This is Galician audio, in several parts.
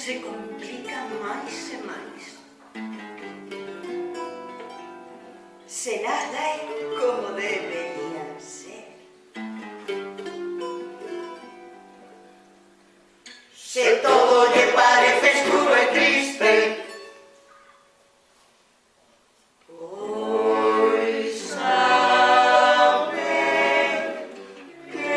se complica máis e máis. Se nada é como debería ser. Se todo lle parece escuro e triste, pois sabe que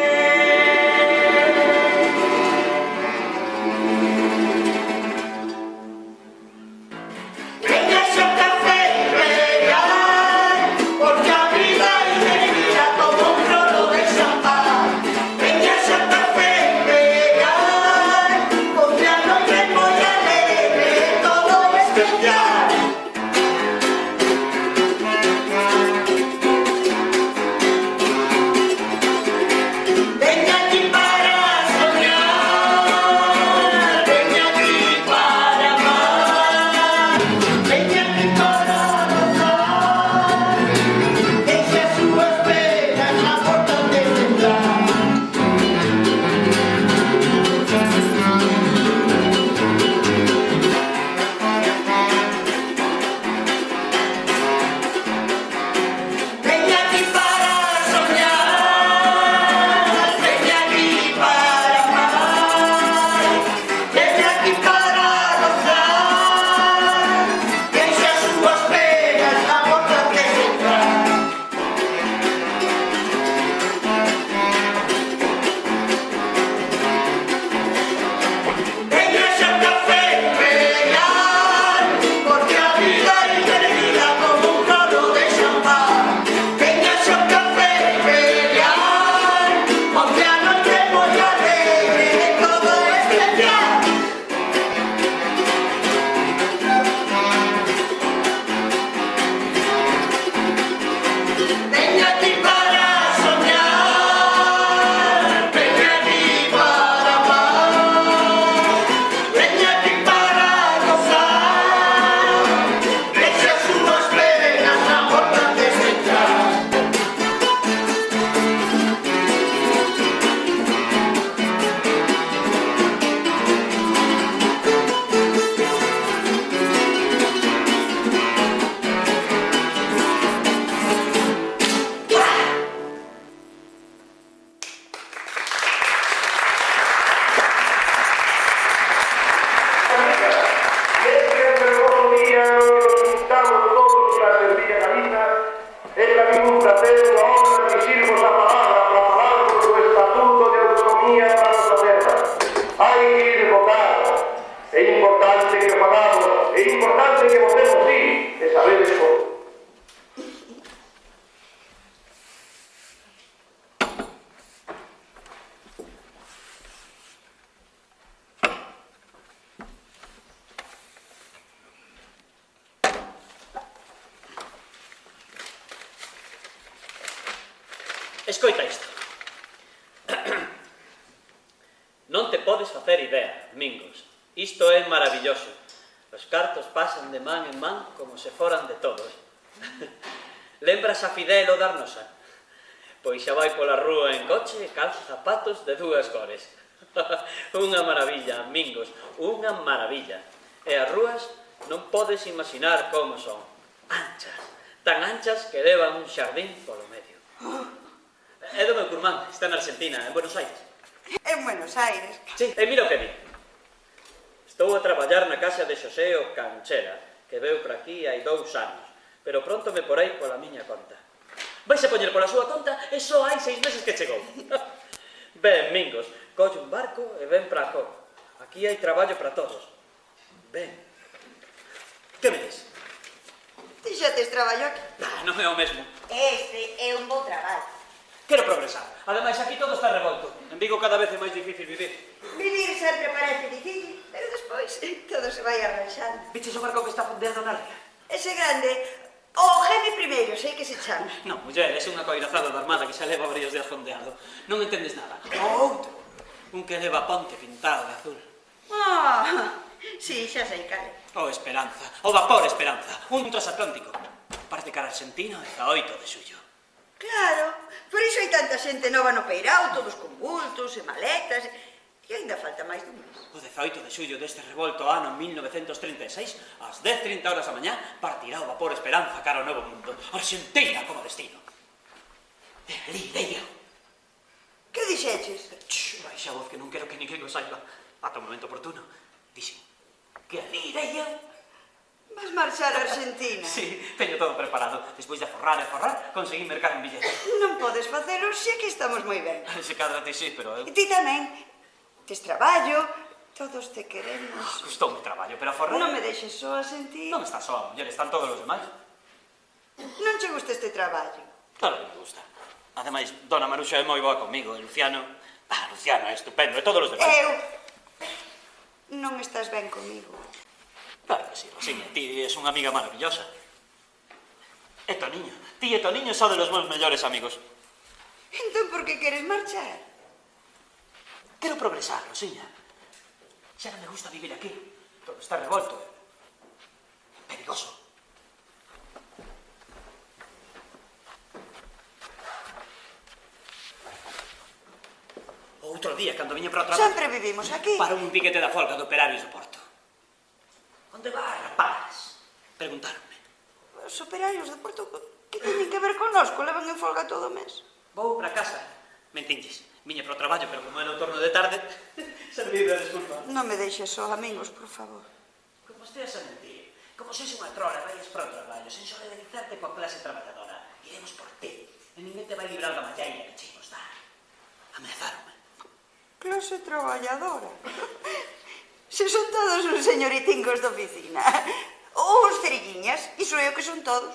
veña xa o café regal, porque a vida ilumina como un trono de champán. Veña xa o café regal, porque a noite moi alegre, todo especial. Veña aquí para soñar, veña aquí para amar, veña aquí para gozar, deixe as súas penas na porta onde entrar. Veña aquí para soñar, veña aquí para amar, veña aquí para gozar, deixe as súas penas na porta onde entrar. Veña xa o café regal, porque a vida ilumina como un trono de champán. Veña xa o café regal, porque a noite moi alegre, todo especial. Veña aquí para soñar, veña aquí para amar, veña aquí para gozar, deixe as súas penas na porta onde entrar. Escoita isto. Non te podes facer idea, Mingos. Isto é maravilloso. Os cartos pasan de man en man como se foran de todos. Lembras a Fidel o Darnosa? Pois xa vai pola rúa en coche e calza zapatos de dúas cores. Unha maravilla, Mingos, unha maravilla. E as rúas non podes imaginar como son. Anchas, tan anchas que levan un xardín polo medio. É do meu curmán, está na Argentina, en Buenos Aires. En Buenos Aires. Sí, e mira o que vi. Estou a traballar na casa de Xosé o Canchera, que veu por aquí hai 2 anos, pero pronto me porei pola miña conta. Vaise poñer pola súa conta e só hai 6 meses que chegou. Ben, Mingos, colle un barco e ven para Acó. Aquí hai traballo para todos. Ben. Que me dis? Ti xa tes traballo aquí. Non é o mesmo. Este é un bo traballo. Quero progresar. Ademais, aquí todo está revolto. En Vigo cada vez é máis difícil vivir. Vivir sempre parece difícil, pero despois todo se vai arranxando. Viches o barco que está fondeando na ría? Ese grande, o Geme I, sei que se chama. Non, muller, é unha coirazada da armada que xa leva varios días fondeando. Non entendes nada. O outro, un que leva ponte pintado de azul. Sí, xa sei cal. O Esperanza, o vapor Esperanza, un transatlántico. Parte cara a Argentina e a 8 de xullo. Claro, por iso hai tanta xente nova no peirao, todos con bultos e maletas. E ainda falta máis dun mes. O 18 de xullo deste revolto ano 1936, ás 10:30 horas da mañá, partirá o vapor Esperanza cara ao Novo Mundo. Argentina como destino. E ali irei eu. Que dixeches? Baixa a voz que non quero que ninguén o saiba. Ata o momento oportuno. Dixen que ali irei eu. Vas marchar a Argentina? Sí, teño todo preparado. Despois de forrar e forrar, conseguí mercar un billete. Non podes facelo, xe que estamos moi ben. Se cadra ti sí, pero eu... E ti tamén. Tes traballo, todos te queremos. Custou mi traballo, pero a forrar... Non me deixes soa sen ti. Non está só, muller, están todos os demais. Non che gusta este traballo? Claro que me gusta. Ademais, dona Maruxa é moi boa comigo, e Luciano... Luciano é estupendo, e todos os demais. Non estás ben comigo. Claro que sí, Rosiña, ti és unha amiga maravillosa. E Toniño, ti e Toniño son de los meus mellores amigos. Entón, por que queres marchar? Quero progresar, Rosiña. Xa non me gusta vivir aquí. Todo está revolto. Perigoso. Outro día, cando viña para o traballo... Sempre vivimos aquí. Para un piquete da folga de operarios do Porto. Onde vas, rapaz? Preguntaronme. Os operarios de Porto, que teñen que ver connosco? Levan en folga todo o mes. Vou para casa. Mentinches. Viña para o traballo, pero como era o torno de tarde, servido de desculpa. Non me deixes só, amigos, por favor. Como esteas a mentir, como sois unha trora, vayas para o traballo, sen solidarizarte coa clase traballadora. Iremos por ti, e ninguén te vai librar da mallaina que che imos dar. Ameazaronme. Clase traballadora. Se son todos uns señoritingos de oficina. Ou uns ceriguiñas, iso é o que son todos.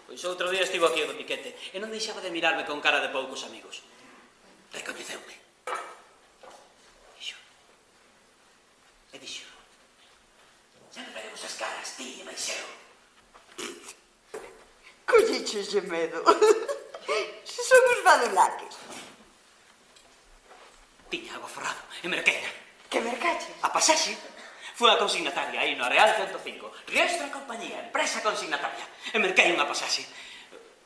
Pois outro día estivo aquí o do piquete, e non deixaba de mirarme con cara de poucos amigos. Recoñeceume. Dixo. E dixo. Xa non veremos as caras, ti e Maixeu. Collicheslle medo. Se son os badulaques. Tiña agua forrado e merqueira. Que mercaches? A pasaxe. Fui a consignataria aí no Areal 105. Riestra Compañía, empresa consignataria. E merquei unha pasaxe.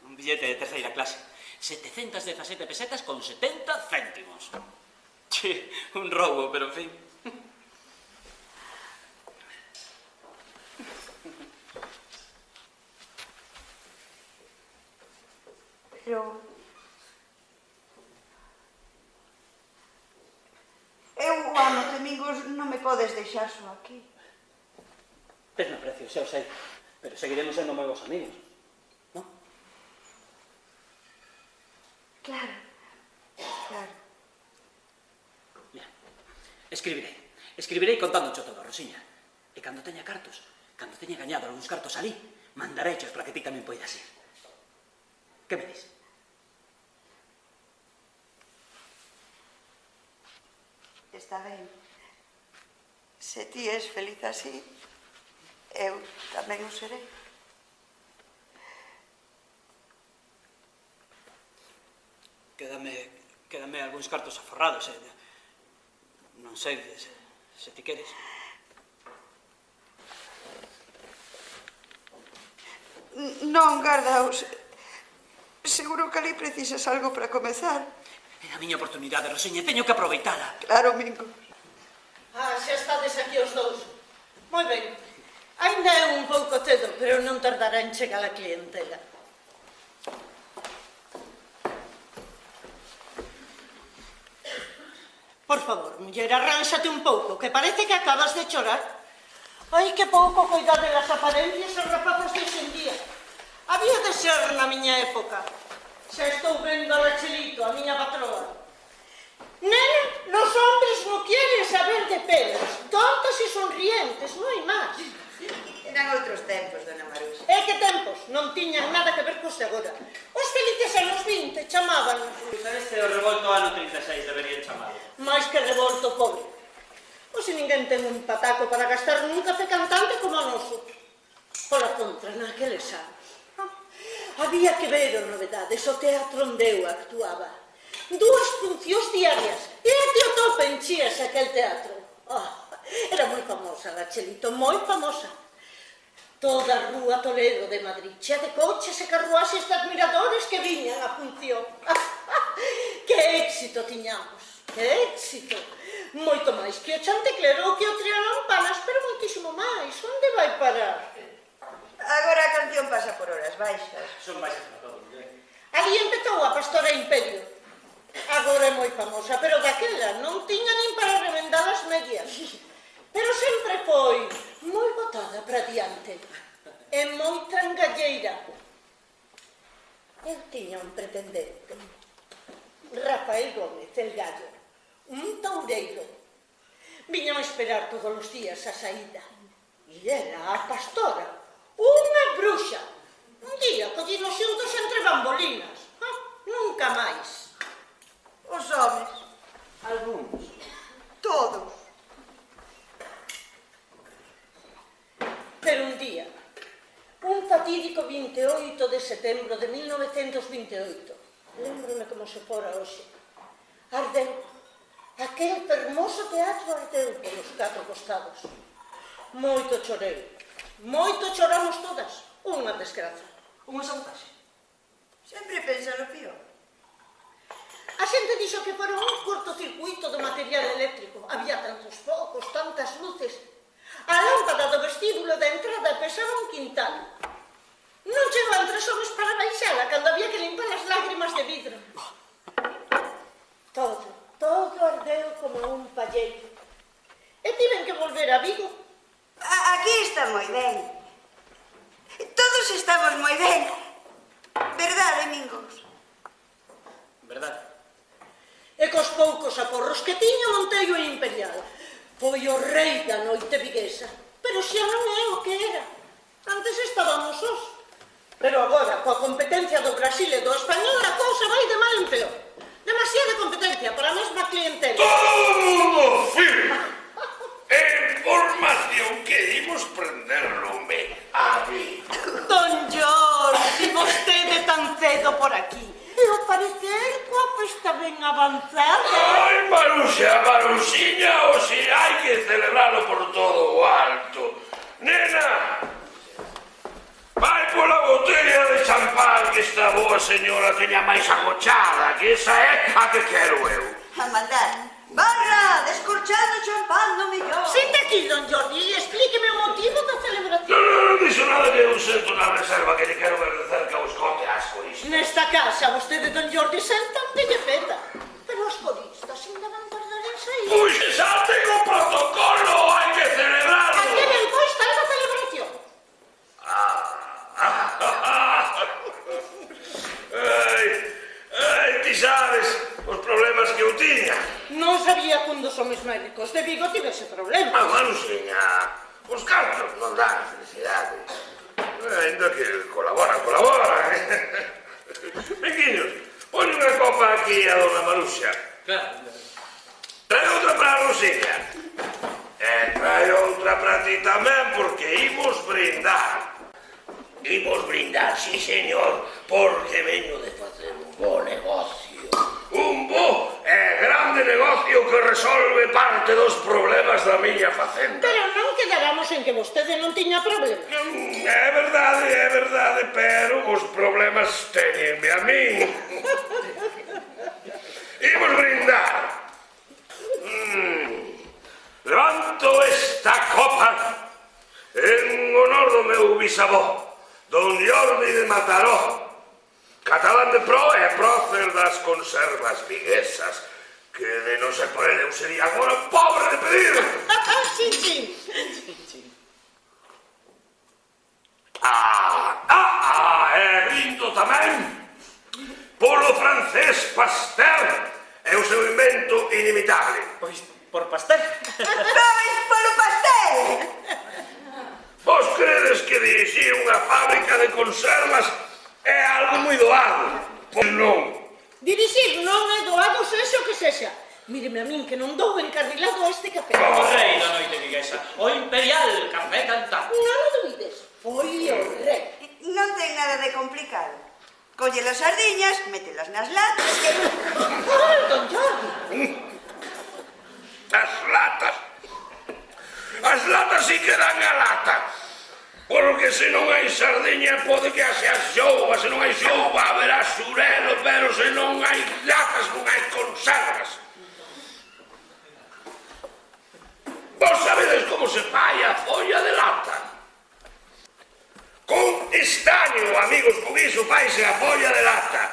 Un billete de terceira clase. 717 pesetas con 70 céntimos. Che, un roubo, pero en fin. Pero... Eu amo domingos, non me podes deixar só aquí. Tesme precio, xa o sei. Pero seguiremos sendo moi vos amigos. Non? Claro, claro. Mira, escribirei contándocho todo, Rosiña. E cando teña cartos, cando teña gañado algúns cartos ali, mandareichos para que ti tamén poidas ir. Que me dis? Está ben. Se ti és feliz así, eu tamén o serei. Quédame algúns cartos aforrados, non sei se ti queres. Non, gardaos. Seguro que ali precisas algo para comezar. É a miña oportunidade, Rosiña, teño que aproveitala. Claro, Mingo. Xa estades aquí os dous. Moi ben. Ainda é un pouco cedo, pero non tardará en chegar a clientela. Por favor, muller, arránxate un pouco, que parece que acabas de chorar. Ai, que pouco coidar de las apariencias os rapazos de hoxendía. Había de ser na miña época. Xa estou vendo a Rachelito, a miña patroa. Nena, los hombres no quieren saber de pelos, tontos y sonrientes, no hai máis. Eran outros tempos, dona Maruxa. E que tempos, non tiñan nada que ver cos de agora. Os felices anos 20 chamaban. Este é o revolto ano 36, deberían chamado. máis que revolto, pobre. O se ninguén ten un pataco para gastar nun café cantante como o noso. Pola contra, naqueles anos. Había que ver as novedades, o teatro onde eu actuaba. 2 funcións diarias, e até o tope enchíase aquel teatro. Era moi famosa, Rachelito, moi famosa. Toda a rúa Toledo de Madrid, chea de coches e carruaxes de admiradores que viñan á función. Que éxito tiñamos, que éxito. Moito máis que o Chantecler ou que o Trianon Panas, pero moitísimo máis. Onde vai parar? Agora a canción pasa por horas baixas. Son baixas para todo, muller. Ali empezou a Pastora Imperio. Agora é moi famosa, pero daquela non tiña nin para remendar as medias. Pero sempre foi moi botada para diante. E moi trangalleira. Eu tiña un pretendente. Rafael Gómez, el gallo. Un toureiro. Viñan a esperar todos os días a saída. E era a Pastora. Unha bruxa. Un día collínos xuntos entre bambolinas. Nunca máis. Os homes, Algúns. todos. Pero un día, un fatídico 28 de setembro de 1928, lembrome como se fora hoxe, ardeu, aquel fermoso teatro ardeu polos 4 costados. Moito chorei, moito choramos todas, unha desgraza. Unha sabotaxe. Sempre pensa no peor. A xente dixo que fora un cortocircuito do material eléctrico. Había tantos focos, tantas luces. A lámpada do vestíbulo da entrada pesaba un quintal. Non chegaban 3 homes para baixala cando había que limpar as lágrimas de vidro. Todo ardeu como un palleiro. E tiven que volver a Vigo. Aquí está moi ben. Todos estamos moi ben. Verdade, Mingos? Verdade. E cos poucos aporros que tiña montei o Imperial. Foi o rei da noite viguesa. Pero xa non é o que era. Antes estábamos sós. Pero agora, coa competencia do Brasil e do español, a cousa vai de mal en peor. Demasiada competencia para a mesma clientela. Todo mundo firme. Información que imos prender lume a mí. Don Jordi, vostede tan cedo por aquí. E ao parecer, coa festa ben avanzada. Ai, Maruxa, Maruxiña, o si hai que celebralo por todo o alto. Nena, vai pola botella de champán que esta boa señora teña máis agochada, que esa é a que quero eu. A mandar. Barra, descorchando champán no millón. Sente aquí, don Jordi, e explíqueme o motivo da celebración. Non dixo nada que eu sento na reserva que le quero ver de cerca o escote ás coristas. Nesta casa, vostede, don Jordi, sentan de peta. Pero os coristas ainda van tardar en sair. Pois xa tengo protocolo, hai que celebrarlo. A que tempo está esa celebración? Ai, ti sabes os problemas que eu tiña. Non sabía que un dos homes médicos de Vigo tivese problema. Maruxiña, os cartos non dan felicidade. Ainda que colaboran. Pequiños, pon unha copa aquí a dona Maruxa. Claro. Trae outra para a Rosiña. E trae outra para ti tamén, porque imos brindar. Imos brindar, sí, señor, porque veño de facer un bo negocio. Un bo e grande negocio que resolve parte dos problemas da miña facenda. Pero non quedáramos en que vostede non tiña problema. É verdade, pero os problemas teñenme a min. Imos brindar. Levanto esta copa en honor do meu bisavó, don Jordi de Mataró, catalán de pro e prócer das conservas viguesas, que de non ser por ele eu sería agora pobre de pedir. Sí. E brindo tamén polo francés Pasteur e o seu invento inimitable. Pois, por pastel. Pois polo pastel. Vos credes que dirixir unha fábrica de conservas é algo moi doado? Pois non. Dirixir non é doado sexa o que sexa. Míreme a min que non dou encarrilado a este café. O rei da noite viguesa. O imperial café cantá. Non o duides. Foi o rei. Non ten nada de complicado. Colle las sardiñas, mételas nas latas e... Ai, don Jordi. As latas sí que dan a lata. Porque se non hai sardiña pode que haxe a xouba. Se non hai xouba haberá xurelo. Pero se non hai latas non hai conservas. estaño, amigos, con iso faise a folla de lata.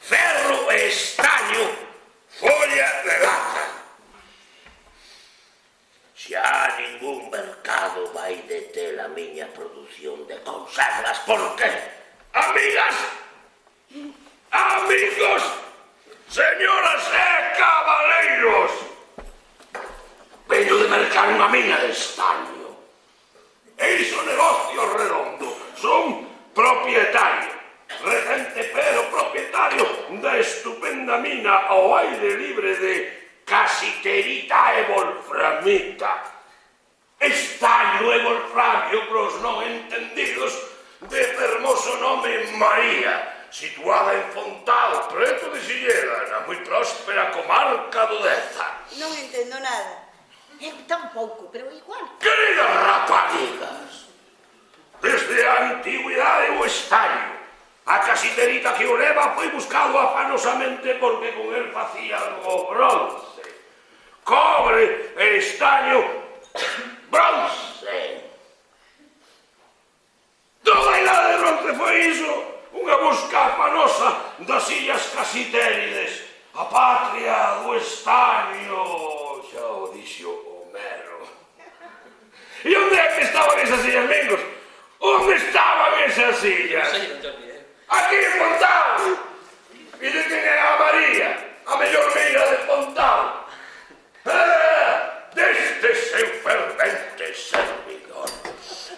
Ferro e estaño, folla de lata. Xa ningún mercado vai deter a miña produción de conservas. Por qué? Amigas, amigos, señoras e cabaleiros, veño de mercar unha mina de estaño. E iso negocio redondo. Son propietario, recente pero propietario da estupenda mina ao aire libre de casiterita e wolframita. Estaño e wolframio pros non entendidos de fermoso nome María, situada en Fontao, preto de Silleda, na moi próspera comarca do Deza. Non entendo nada. Eu tampouco, pero igual. Queridas raparigas, desde a antigüidade o estaño, a casiterita que o leva foi buscado afanosamente porque con el facían o bronce. Cobre e estaño, bronce. Toda a idade de bronce foi iso, unha busca afanosa das illas Casitérides, a patria do estaño, xa o dixo Homero. E onde é que estaban esas illas, amigos? Onde estaban esas illas? Sí, don Jordi, Aquí en Fontao. E de quen era a María, a mellor meira de Fontao. Deste seu fervente servidor.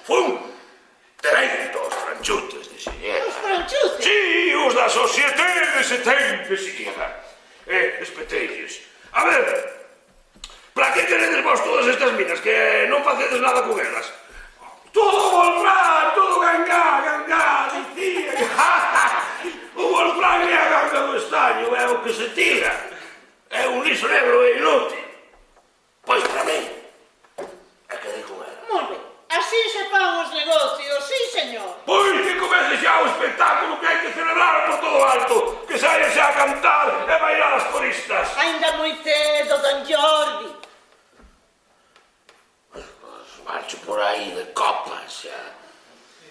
Fun dereito aos franchutes de Silleda. Os franchutes? Sí, os da Societé de Setente Silleda. Espetelles. A ver, para que queredes vos todas estas minas que non facedes nada con elas? Todo volfrán, todo gangá, dicía. O volfrán é a ganga do estaño, é o que se tira. É un liso negro e inútil. Pois para mí, é que dei con ela. Moi ben, así se fan os negocios, sí, señor. Pois que comece xa o espectáculo que hai que celebrar por todo alto, que saia xa a cantar e bailar as coristas. Ainda moi cedo, don Jordi. Marcho por aí de copas, xa.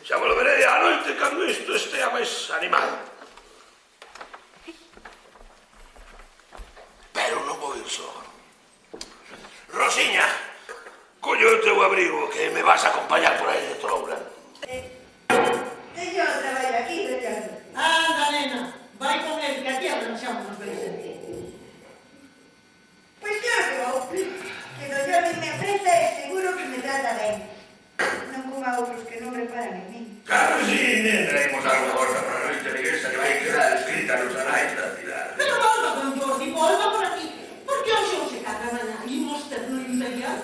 Xa me lo verei á noite cando isto estea máis animado. Pero non vou ir só. Rosiña, colle o teu abrigo que me vas a acompañar por aí de Troura. Teño o traballo aquí, Ricardo. Anda, nena, vai con el, que aquí arranxamos nos presente. Pois claro que vou. Que do Jordi me ofrece e seguro que me trata ben. Non como a outros que non reparan en mí. Claro que sí, nena, traemos algo gorda para a noite de igrexa que vai quedar escrita nos anais da cidade. Pero volva, don Jordi, volva por aquí. Porque hoxe non se caga mañá, imos ter no imperial.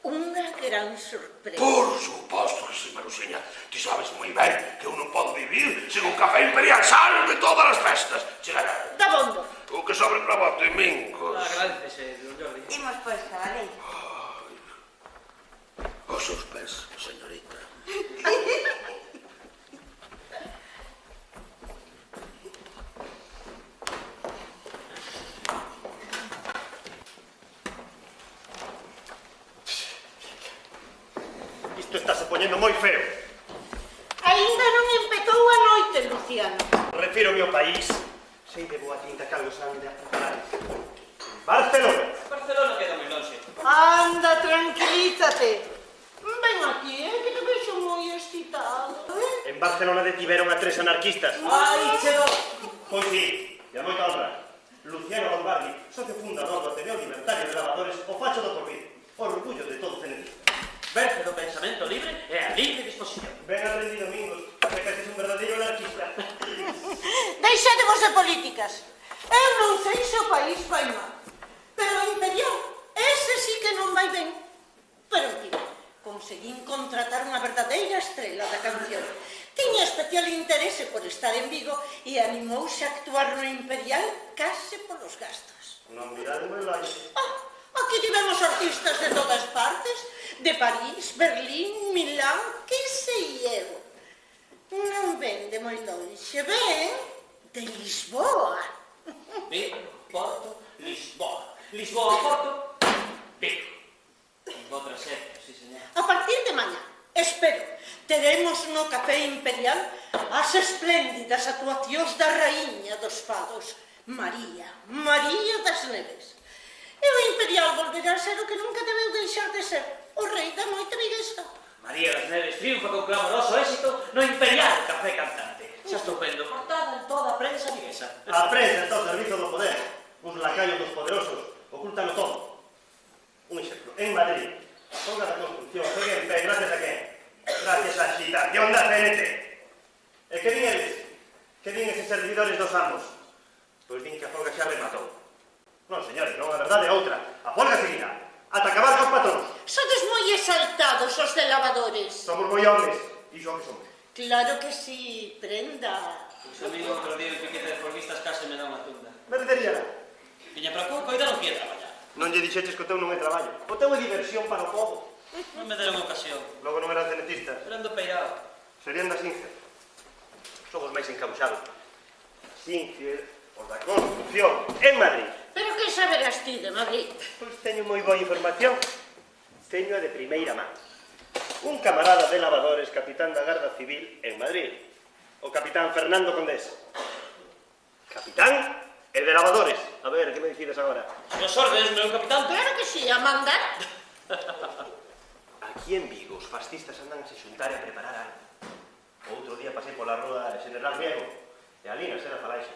Unha gran sorpresa. Por suposto que sí, Marusiña. Ti sabes moi ben que eu non podo vivir sen un café imperial sano de todas as festas. Chegará. Da bondo. O que sobre para vos, Domingos. Agradecese, don Jordi. Imos pois, cabaleiro. Os seus pés, señorita. Isto estáse poñendo moi feo. Ainda non empezou a noite, Luciano. Refiro ao país. Sei de boa tinta que algo sabe de apretar. Barcelona. Barcelona queda moi longe. Anda, tranquilízate. Ven aquí, que te vexo moi excitado. En Barcelona detiveron a 3 anarquistas. Ai, cheo. Pois sí, e a moita honra. Luciano Lombardi, socio fundador do Ateneo Libertario de Lavadores, o facho do porvir. Orgullo de todo cenecista. Verse do pensamento libre e a libre disposición. Ben aprendido, Domingos, que casi es un verdadeiro anarquista. Deixadevos de políticas. Eu non sei se o país vai mal. Pero o imperial, ese sí que non vai ben. Pero mira, conseguín contratar unha verdadeira estrela da canción. Tiña especial interese por estar en Vigo e animouse a actuar no imperial case polos gastos. Non mirade moi longe. Aquí tivemos artistas de todas partes, de París, Berlín, Milán, que sei eu. Non ven de moi longe, ven de Lisboa. Vigo, Porto, Lisboa. Lisboa, Porto, Vigo. Outra sete, sí, señor. A partir de mañá, Espero, teremos no Café Imperial as espléndidas actuacións da raíña dos fados, María das Neves. E o Imperial volverá a ser o que nunca debeu deixar de ser, o rei da noite viguesa. María das Neves triunfa con clamoroso éxito no Imperial Café Cantante. Xa estou vendo portada en toda a prensa viguesa. A prensa está ao servizo do poder. Os lacayos dos poderosos ocultan todo. Un exemplo, en Madrid, toda a construcción segue en pé gracias a quen? Gracias á agitación da CNT. E que din eles? Que din eses servidores dos amos? Pois din que a folga xa rematou. Non, señores, non, a verdade é outra. A folga seguirá, ata acabar cos patrons. Sodes moi exaltados os de lavadores. Somos moi homes, iso que somos. Claro que sí, prenda. Pois a mí outro día en piquete de folguistas case me dá unha tunda. Merecería. Viña para pouco e non quería traballar. Non lle dixeches que o teu non é traballo. O teu é diversión para o povo. Non me deron ocasión. Logo non eran cenetistas. Eran do peirao. Serían das Ince. Somos máis encausados. Ince, os da construcción, en Madrid. Pero que saberás ti de Madrid? Pois teño moi boa información. Teño a de primeira man. Un camarada de lavadores, capitán da Garda Civil en Madrid. O capitán Fernando Condés. Capitán e de lavadores. A ver, que me decides agora? Os ordes, meu capitán. Claro que sí, a mandar. Aquí en Vigo os fascistas andan a se xuntar e a preparar algo. Outro día pasei pola rúa de General Riego e ali na Sena Falaxe.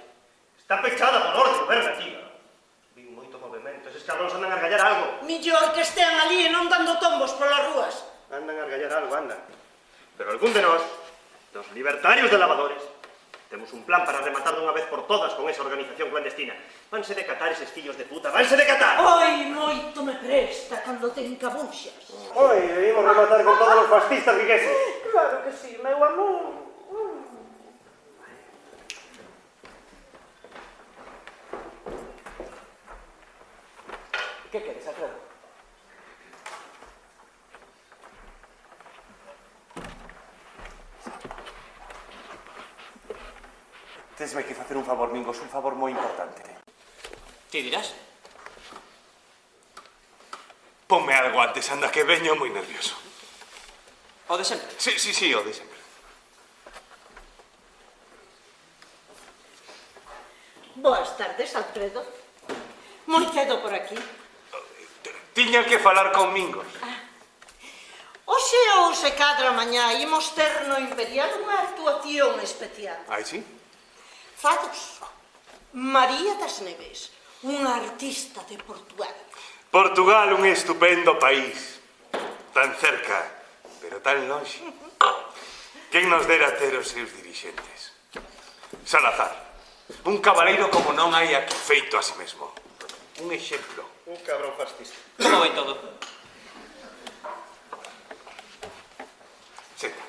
Está pechada por orde gobernativa. Vi moito movimento, eses cabróns andan a argallar algo. Millor que estean ali e non dando tombos polas rúas. Andan a argallar algo, andan. Pero algún de nós, dos libertarios de lavadores, temos un plan para rematar dunha vez por todas con esa organización clandestina. Vanse decatar eses fillos de puta, vanse decatar! Oi, moito me presta cando te encabuxas. Oi, debimos rematar con todos os fascistas vigueses. Claro que sí, meu amor. Que queres, Alfredo? Tesme que facer un favor, Mingos, un favor moi importante. Ti dirás? Ponme algo antes, anda, que veño moi nervioso. O de sempre. Sí, o de sempre. Boas tardes, Alfredo. Moi cedo por aquí. Tiña que falar con Mingos. Oxe ou se cadra mañá imos ter no Imperial unha actuación especial. Ai, sí? Fados. María das Neves, unha artista de Portugal. Portugal, un estupendo país. Tan cerca, pero tan longe. Quen nos dera ter os seus dirixentes? Salazar, un cabaleiro como non hai aquí feito a si mesmo. Un exemplo. Un cabrón fascista. Como vai todo? Senta.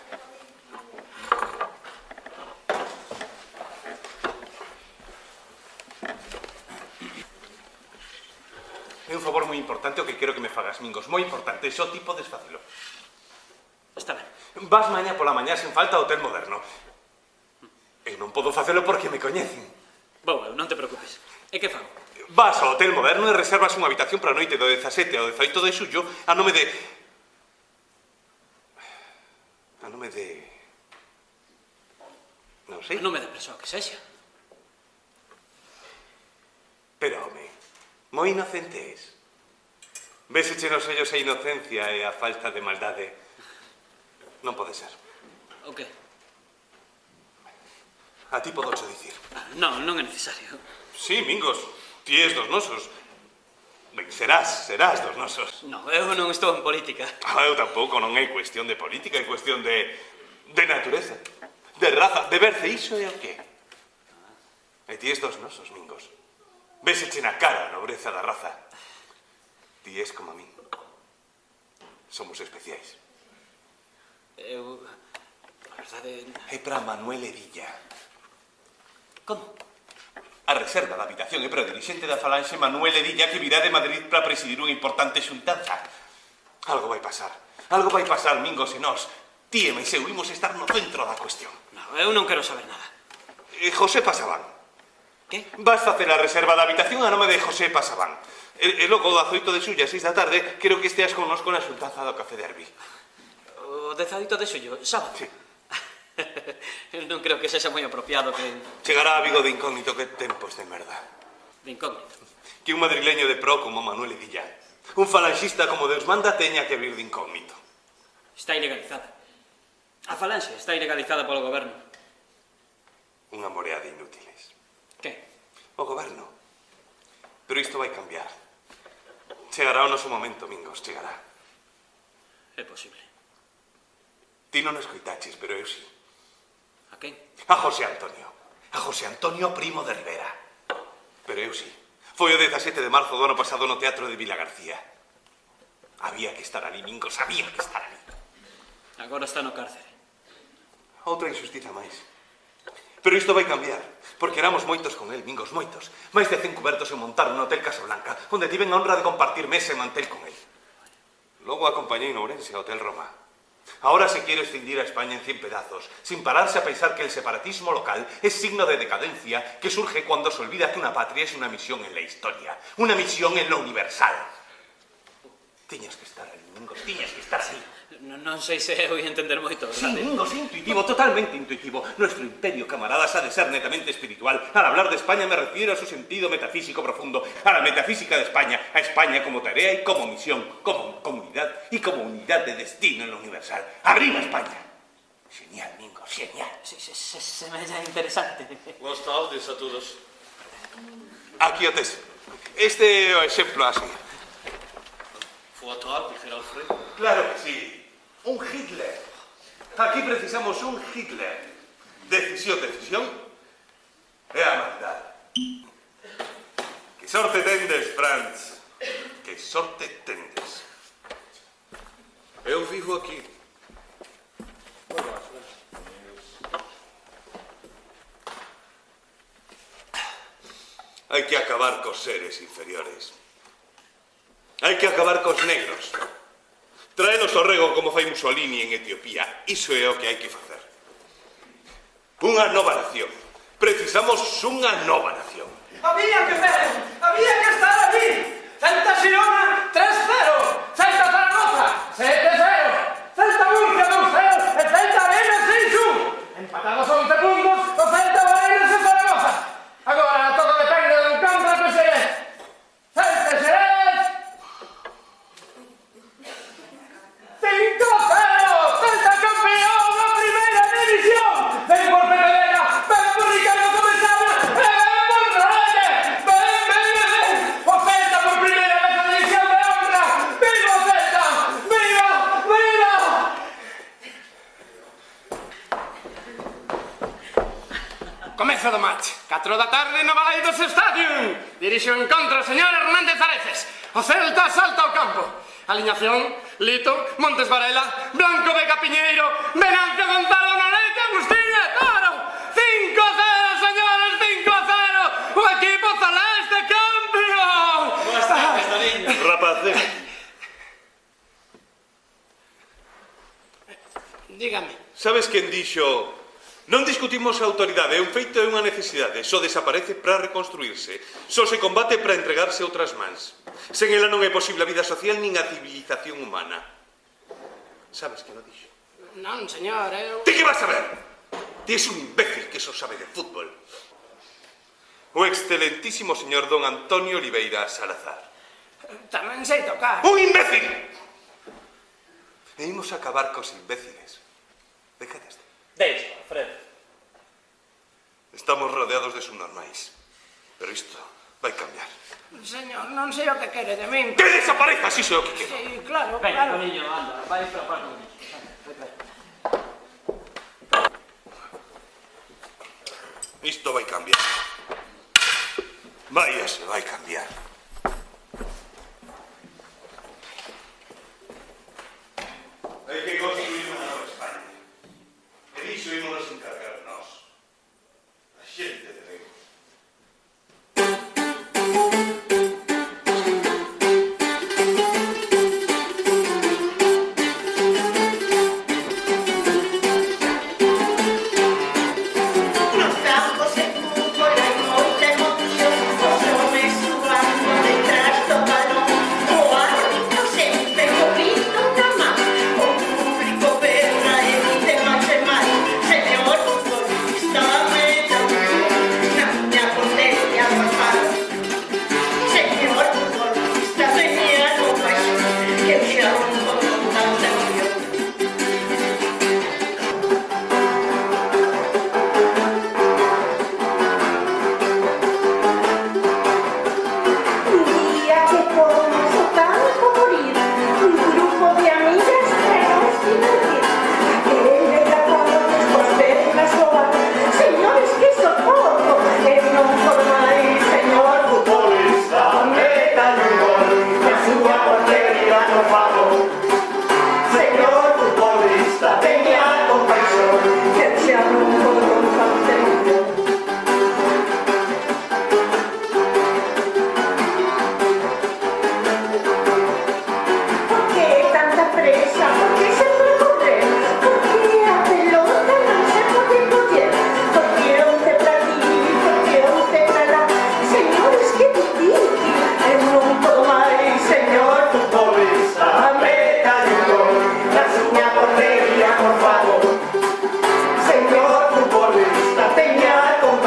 É un favor moi importante o que quero que me fagas, Mingos. Moi importante, só ti podes facelo. Está ben. Vas mañá pola mañá sen falta ao Hotel Moderno. Eu non podo facelo porque me coñecen. Vou, non te preocupes. E que fago? Vas ao Hotel Moderno e reservas unha habitación para a noite do 17 ao 18 de xullo a nome de... Non sei. Non me da persoa que sexa. Pero, home, moi inocente es. Véseche nos ollos a inocencia e a falta de maldade. Non pode ser. O que? A ti podocho dicir. Non é necesario. Sí, Mingos, ti és dos nosos. Ben, serás dos nosos. Non, eu non estou en política. Eu tampouco, non é cuestión de política, é cuestión de natureza, de raza, de verse, iso é o que? E ti és dos nosos, Mingos. Véseche na cara a nobreza da raza. Ti és como a min. Somos especiais. Eu... A verdade... É para Manuel Edilla. Como? A reserva da habitación é para o dirixente da Falanxe Manuel Edilla que virá de Madrid para presidir unha importante xuntanza. Algo vai pasar, Mingos, e nós, ti e máis eu, imos estar no centro da cuestión. Non, eu non quero saber nada. José Pasabán. Que? Vas facer a reserva da habitación a nome de José Pasabán. E logo, o 18 de xullo, a 6 da tarde, quero que esteas connosco na xuntanza do Café de Arbi. O O 18 de xullo, sábado. Sí. Non creo que sexa moi apropiado que... Chegará a Vigo de incógnito, que tempos de merda. De incógnito. Que un madrileño de pro como Manuel Edilla, un falanxista como Deus manda, teña que abrir de incógnito. Está ilegalizada. A falanxe está ilegalizada polo goberno. Unha morea de inútiles. Que? O goberno. Pero isto vai cambiar. Chegará o noso momento, Mingos, chegará. É posible. Ti non escoitaches, pero eu sí. A quen? A José Antonio. A José Antonio Primo de Rivera. Pero eu sí. Foi o 17 de marzo do ano pasado no Teatro de Vila García. Había que estar ali, Mingos, había que estar ali. Agora está no cárcere. Outra injustiza máis. Pero isto vai cambiar, porque éramos moitos con el, Mingos, moitos. Máis de 100 cubertos en montar no Hotel Casablanca, onde tiven a honra de compartir mesa e mantel con el. Logo acompañei no Ourense ao Hotel Roma. Ahora se quiere escindir a España en 100 pedazos, sin pararse a pensar que el separatismo local es signo de decadencia que surge cuando se olvida que una patria es una misión en la historia, una misión en lo universal. Tiñas que estar ali, Mingos, tiñas que estar ali. Non sei se eu ia entender moito, Sí, verdade? Mingos, intuitivo, totalmente intuitivo. Nuestro imperio, camaradas, ha de ser netamente espiritual. Al hablar de España me refiero a su sentido metafísico profundo, a la metafísica de España, a España como tarea y como misión, como comunidad y como unidad de destino en lo universal. ¡Arriba España! Genial, Mingos, genial. Se me é interesante. Boas tardes a todos. Aquí o tes. Este é o exemplo así. Boa tarde, Gerald Frey. Claro que sí. Un Hitler. Aquí precisamos un Hitler. Decisión e a maldad. Que sorte tendes, Franz. Que sorte tendes. Eu vivo aquí. Hai que acabar cos seres inferiores. Hai que acabar cos negros. Traenos ao rego como fai Mussolini en Etiopía. Iso é o que hai que facer. Unha nova nación. Precisamos unha nova nación. Había que ver, había que estar allí. Celta Girona 3-0, Celta Zaragoza 7-0, Celta Murcia 2-0 e Celta Arenas 6-1. Empatados 11 puntos o Celta Arenas e Zaragoza. Agora todo depende do campo que se ve. Celta Xerez 5-0, Celta campeón da primeira división. Ven por Pedrera, ven por Ricardo Comesaña e ven por Torrelle. Ven. O Celta por primeira vez na división de honra. Viva o Celta, viva. Comezo do match, 4 da tarde no Balaidos Stadium. Dirixe o encontro o señor Hernández Areces. O Celta salta ao campo. Aliñación: Lito, Montes Varela, Blanco Vega Piñeiro, Venancio Gonzalo Nolete, Agustín Toro. 5-0, señores, 5-0. O equipo celeste campeón. Boas tardes, Doniño. Rapaces. Dígame. Sabes quen dixo? Non discutimos a autoridade, é un feito e unha necesidade. Só desaparece para reconstruirse. Só se combate para entregarse a outras mans. Sen ela non é posible a vida social nin a civilización humana. Sabes quen o dixo? Non, señor, eu... Ti que vas a ver? Ti és un imbécil que só sabe de fútbol. O excelentísimo señor don Antonio Oliveira Salazar. Tamén sei tocar. Un imbécil! E imos acabar cos imbéciles. De que deste? Deixo, Alfredo. Estamos rodeados de subnormais. Pero isto vai cambiar. Señor, non sei o que quere de min. Que desaparezas, iso é o que quero. Sí, claro, Ven, claro. Doniño, anda, vai para o Doniño. Isto vai cambiar. Vaya, se vai cambiar. Hai que construir unha nova España. E diso ímonos encargar nós. A xente de Vigo. Nos campos de fútbol hai moita emoción, os homes xogando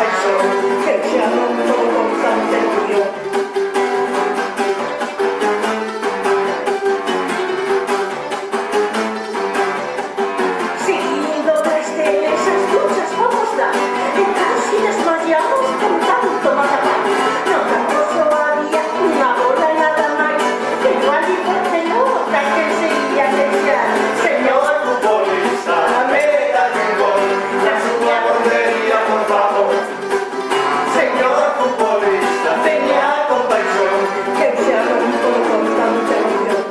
paixón que xa non todo con tanta ilusión. Seguindo desde esas luchas vamos dar, e casi desmayamos con tanto matapán. No campo só había unha bola e nada máis, que igual e por pelota que se ia deixar. Señor futbolista, meta de gol na súa portería, por favor. Señor futbolista, veña con paixón, que xa non podo con tanta emoción,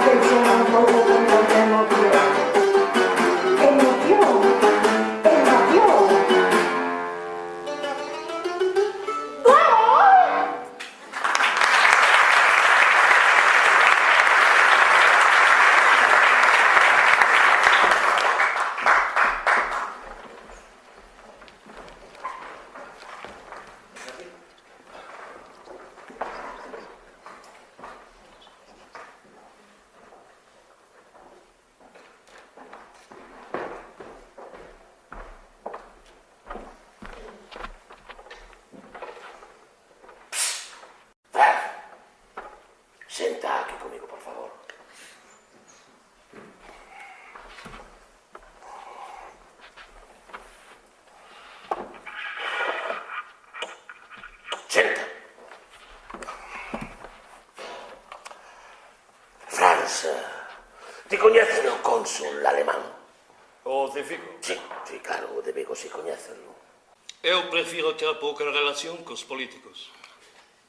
que xa non podo con tanta emoción. Emoción, emoción. ¡Gol! Fran, senta aquí conmigo, por favor. Senta. Franz, ti coñecen o cónsul alemán? O de Vigo. Sí, claro, o de Vigo si coñecen. Eu prefiro ter pouca relación cos políticos.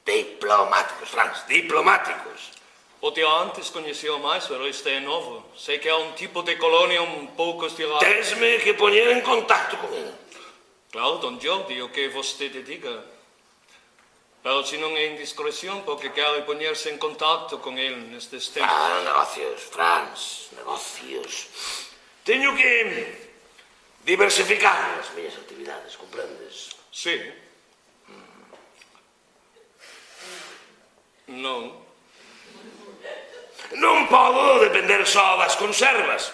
Diplomáticos, Franz, diplomáticos. O tío antes coñeceu máis, pero este é novo. Sei que é un tipo de colonia un pouco estirado. Tesme que poñer en contacto con ele. Claro, don Jordi, o que vostede diga. Pero se non é indiscreción, porque quero poñerse en contacto con ele nestes tempos. Negocios, Franz, negocios. Teño que diversificar as miñas actividades, comprendes? Sí. Non. Non podo depender só das conservas.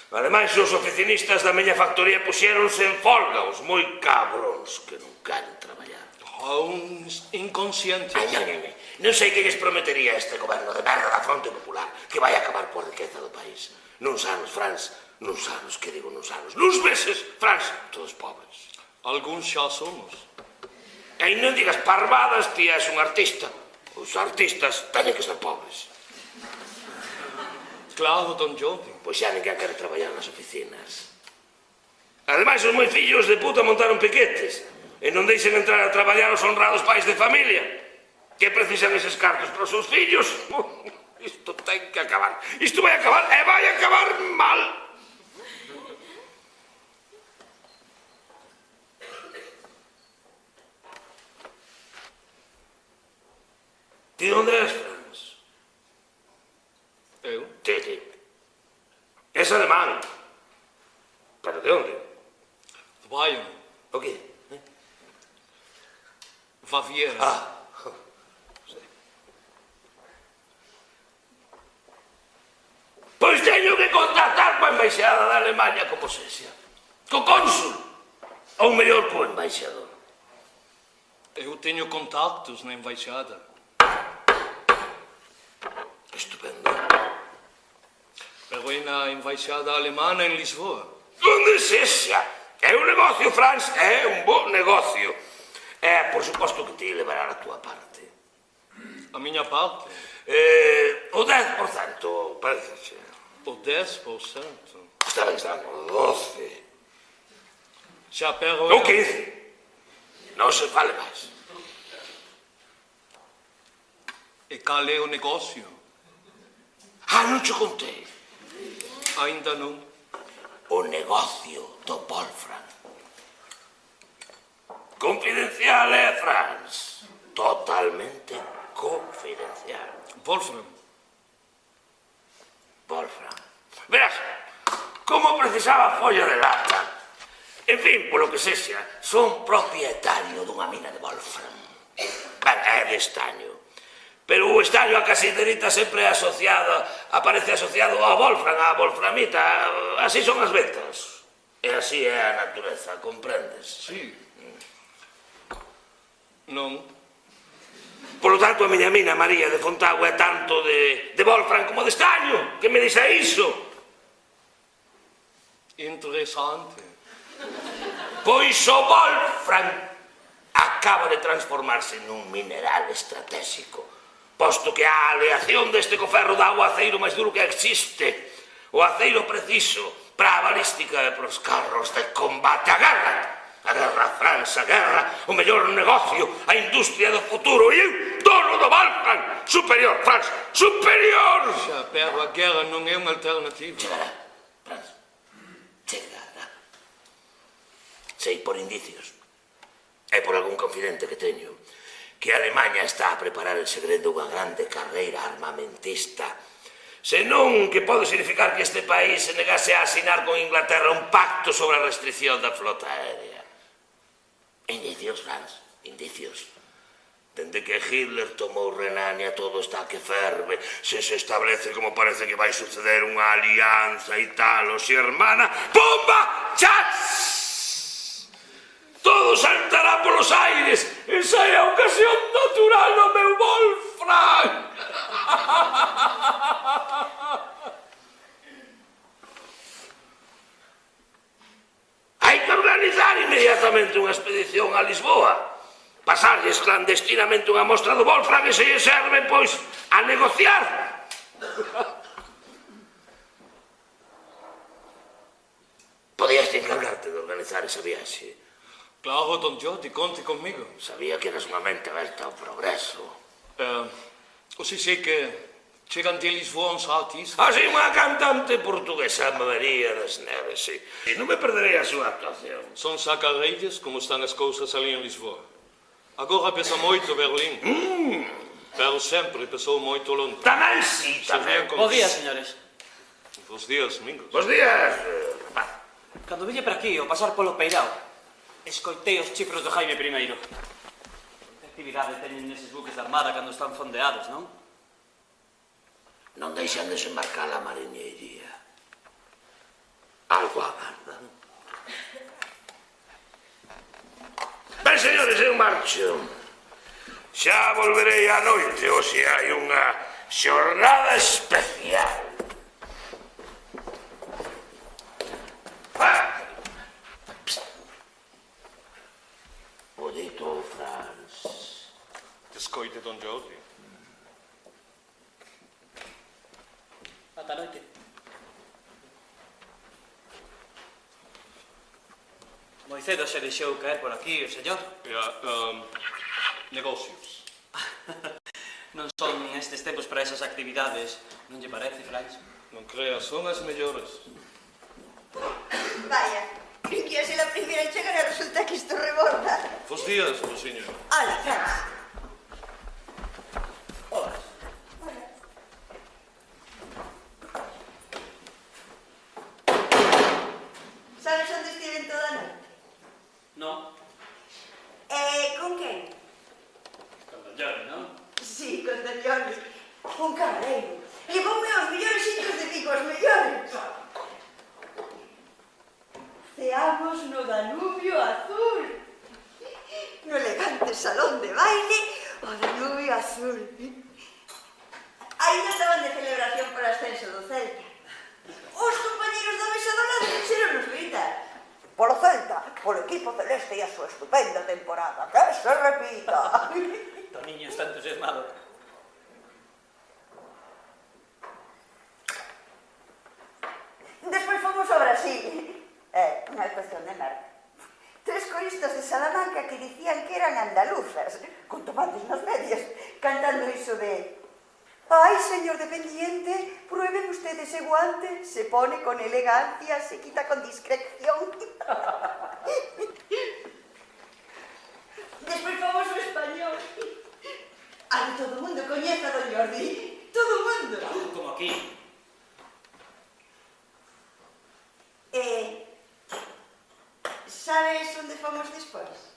Ademais, os oficinistas da miña factoría puxéronse en folga, os moi cabróns que non queren traballar. Uns inconscientes. Non sei que lles prometería este goberno de merda da Fronte Popular que vai acabar coa riqueza do país. Nuns anos, Franz, nuns anos, que digo nuns anos, nuns meses, Franz, todos pobres. Alguns xa somos. E non digas parvadas, ti és un artista. Os artistas teñen que ser pobres. Claro, don Jordi. Pois xa ninguén quere traballar nas oficinas. Ademais, os moi fillos de puta montaron piquetes e non deixen entrar a traballar os honrados pais de familia que precisan eses cartos para os seus fillos. Isto ten que acabar. Isto vai acabar e vai acabar mal. Ti onde és, Franz? Eu? Ti. És alemán. Pero de onde? De Bayern. O qué? Baviera. Pois teño que contactar coa embaixada da Alemanha como sexa. Co cónsul. Ou mellor co embaixador. Eu teño contactos na embaixada. Estupendo. Pero é na embaixada alemana en Lisboa. Onde sexa. É un negocio, Franz, é un bo negocio. É, por suposto que ti levará a túa parte. A miña parte. O 10%, parece. O 10%. Está ben, está no 12. Xa, pero... O 15. Non se fale máis. E cal é o negocio? Non te contei. Ainda non. O negocio do Wolfram. Confidencial, Franz? Totalmente confidencial. Wolfram. Verás, como precisaba folla de lata. En fin, polo que sexa, son propietario dunha mina de Wolfram. É de estaño. Pero o estaño a casiterita sempre aparece asociado a Wolfram, a wolframita. Así son as ventas. E así é a natureza, comprendes? Sí. Non. Polo tanto, a miña mina María de Fontagua é tanto de Wolfram como de estaño. Que me dixa iso? Interesante. Pois o Wolfram acaba de transformarse nun mineral estratégico, posto que a aleación deste coferro dá o aceiro máis duro que existe, o aceiro preciso para a balística e para os carros de combate. A guerra, Franz, a guerra, o mellor negocio, a industria do futuro, e eu, dono do Wolfram, superior, Franz, superior! Xa, pero a guerra non é unha alternativa. Chegará, Franz, chegará. Sei por indicios, e por algún confidente que teño, que Alemanha está a preparar en segredo unha grande carreira armamentista, senón que pode significar que este país se negase a asinar con Inglaterra un pacto sobre a restricción da flota aérea. Indicios, Franz, indicios. Dende que Hitler tomou Renania todo está que ferve. Se establece como parece que vai suceder unha alianza e tal, o si hermana, ¡pumba! ¡Chas! Todo saltará polos aires. Esa é a ocasión natural do meu Wolfram. Hai que organizar inmediatamente unha expedición a Lisboa, pasarlles clandestinamente unha mostra do Wolfram e se lle serve, pois, a negociar. Podías encargarte de organizar esa viaxe. Claro, don Jordi, conte conmigo. Sabía que eras unha mente aberta ao progreso. O si sei que chegan de Lisboa uns artistas. Así unha cantante portuguesa, María das Neves, sí. E non me perderei a súa actuación. Son sacarreiras como están as cousas ali en Lisboa. Agora pesa moito Berlín. Pero sempre pesou moito Londres. Tamén sí, tamén. Bos días, señores. Bos días, Mingos. Bos días, rapaz. Cando ville para aquí, ao pasar polo Peirao, escoitei os chifros de Jaime I. Que actividade teñen neses buques de armada cando están fondeados, non? Non deixan desembarcar a mariñería. Algo agardan. Ben, señores, eu marcho. Xa volverei á noite, ou se hai unha xornada especial. O dito Franz. Descoite, don Jordi. Ata noite. Moi cedo se deixou caer por aquí o señor. Negocios. Non son estes tempos para esas actividades, non lle parece, Franz? Non creas, son as mellores. Vaya, creí que ia ser a primeira en chegar e resulta que isto rebota. Bos días, mociño. Ala, Franz. Hola. Sabes onde estiven toda a noite? Non? Con quen? Con Don Jordi, non? Sí, con Don Jordi. Un cabaleiro. Levoume aos mellores sitios de Vigo, os mellores. Ceamos no Danubio Azul. No elegante salón de baile, o Danubio Azul. Ainda estaban de celebración por ascenso do Celta. Os compañeros da mesa do lado fixeron-nos gritar. Polo Celta, polo equipo celeste e a súa estupenda temporada. Que se repita. Toniño está entusiasmado. Despois fomos ao Brasil. Unha cuestión de merda. 3 coristas de Salamanca que dicían que eran andaluzas, con tomates nas medias, cantando iso de: ay, señor dependiente, prueben ustedes ese guante, se pone con elegancia, se quita con discreción. Despois fomos ao español. Aí todo o mundo coñece a Don Jordi. Todo o mundo. Como aquí. Sabes onde fomos despois?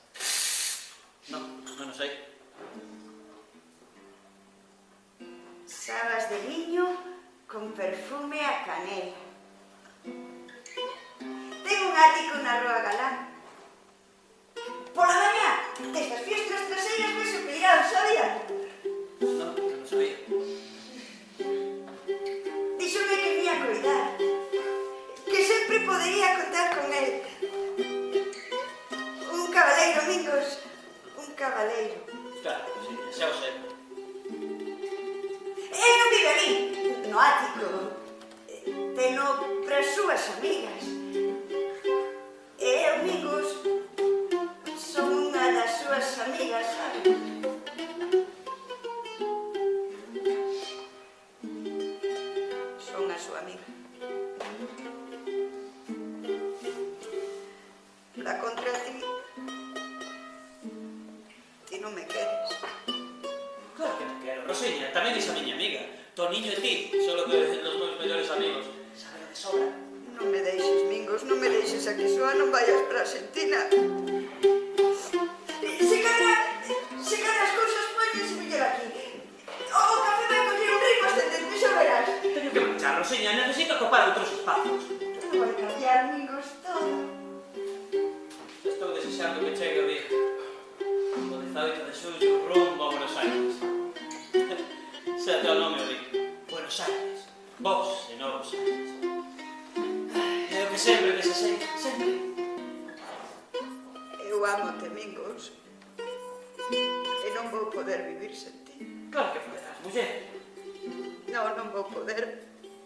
Non sei. Sabas de viño con perfume a canela. Ten un ático na Rúa Galán. Pola mañá, destas fiestras traseiras vese o peirao, sabía? No, non sabía. Díxome que vía coidar, que sempre podería contar con él. Un cabaleiro, Mingos, un cabaleiro. Claro, sí, xa o sei. Non vive ali, no ático, teno para as súas amigas. E eu, Mingos, son unha das súas amigas, sabe? Son a súa amiga. La contra ti, ti non me queres. Claro que te quero, Rosiña, tamén dis a miña amiga. Toniño e ti, solo que los meus mellores amigos. Sábelo de sobra. Non me deixes, Mingos, non me deixes a que soa, non vayas para Argentina. Se cada as cousas poñense mellor aquí. O café vai coller un ritmo ascendente, xa verás. Teño que marchar, Rosiña, necesito ocupar outros espacios. Todo vai cambiar, Mingos, todo. Estou desexando que chegue o día. O 18 de xullo, rumbo a Buenos Aires. Xa te o nome o digo. Buenos Aires. Vos e novos Aires. É o que sempre desexei, sempre. Eu amo-te, Mingos. E non vou poder vivir sen ti. Claro que poderás, muller. Non vou poder.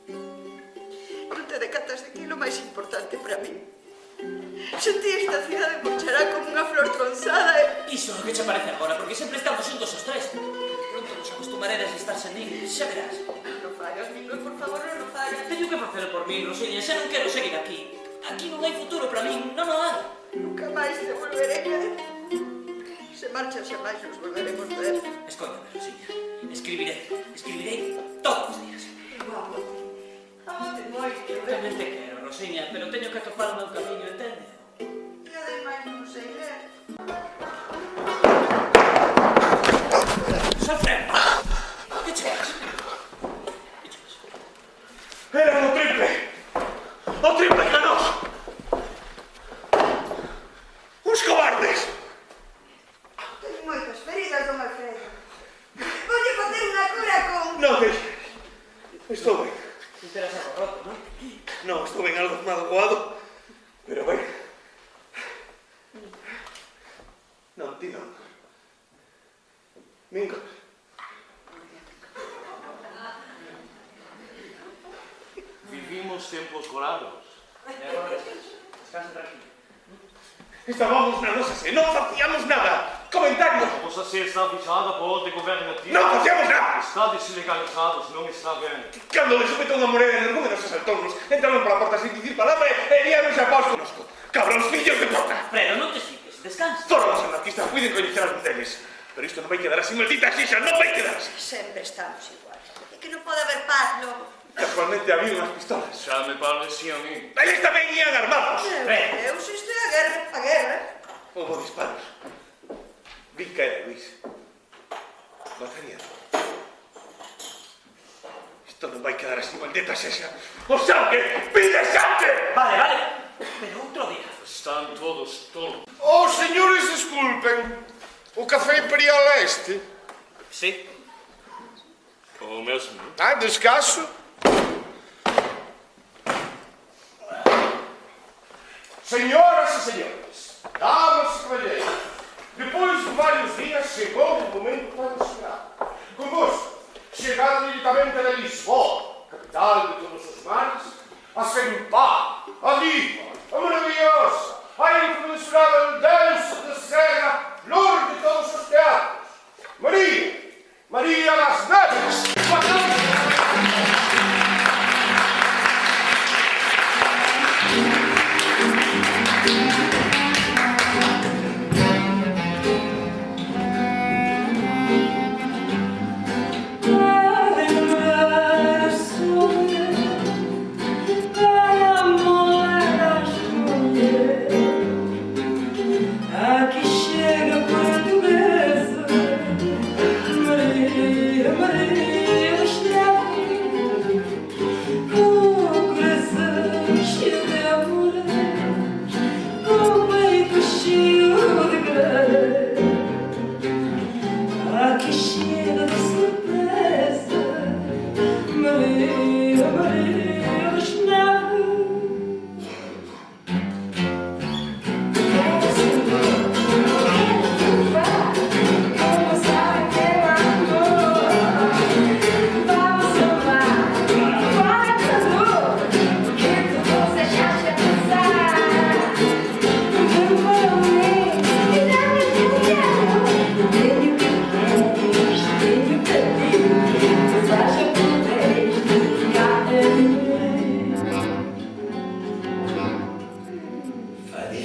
Non te decatas de que é o máis importante para mí. Sentí esta cidade marchará como unha flor tronzada e... Iso é o que che parece agora, porque sempre estamos xuntos os tres. Pronto nos acostumaredes a estar sen min, xa verás. Non fagas, Mingos, por favor, non fagas. Teño que facelo por min, Rosiña, xa non quero seguir aquí. Aquí non hai futuro para min, non o hai. Nunca máis te volveré a ver. Se marchas xa máis nos volveremos ver. Escóndame, Rosiña. Escribirei todos os días. Eu amo-te. Amo-te moito. Tamén te quero, Rosiña, pero teño que atopar o meu camiño, entende? E ademais non sei ler. Sanfredo! Que chegas? Eran o triple! O triple ganó! Uns cobardes! Teño moitas feridas, don Alfredo. Voulle facer unha cura con... Non deixes. Estou ben. Ti terás algo roto, non? Non, estou ben algo magoado, pero ben. Non, ti non. Mingos. Vivimos tempos raros. E agora descansa tranquilo. Estábamos na nosa se non facíamos nada. Comentarios. A vossa sé está fixada por de gobernativo. Non facíamos nada. Estades ilegalizados, non está ben. Cando le supeto unha moneda en algún de nosos altornos, entraron pola porta sin dicir palabra e liáronse a paus conosco. Cabróns fillos de porta. Fredo, non te sigues, descansa. Todos os anarquistas puiden coñecer algún deles. Pero isto non vai quedar así, maldita xixa, non vai quedar así. Sempre estamos iguais. É que non pode haber paz, logo. Casualmente había unhas pistolas. Xa me parecía a mí. Eles tamén ian armados. Eu se isto é a guerra, a guerra. Houbo disparos. Vi caer a Luis. Matarían. Isto non vai quedar así, maldita xixa. O sangue! Pide sangue! Vale, pero outro día. Están todos tontos. Oh, señores, disculpen. O café imperial é este? Sí. O mesmo. Ah, descaso. Señoras e señores, damas e caballeiros, depois de varios días chegou o momento para chegar. Convosco, chegado diretamente de Lisboa, capital de todos os mares, a Sempá, a Diva, a maravilhosa, a incomensurável dança da serra, flor de todos os teatros. Maria das Neves.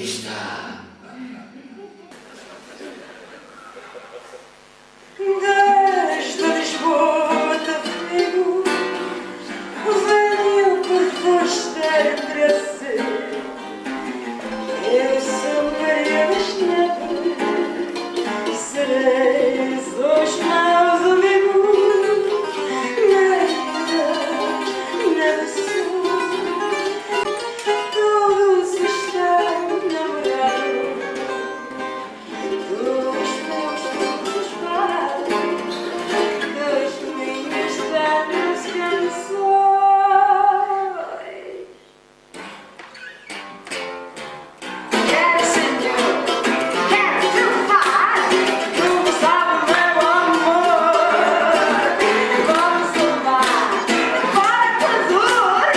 está. Desde Lisboa te digo, venho por vos ter prazer. Eu sou Maria das Neves, sereis os meus amigos. Maria Neves sou, todos estão namorados. Dos meus pais, das minhas belas canções. Quero, Senhor, quero triunfar. Tu sabe, meu amor. Vamos tomar fora com azul,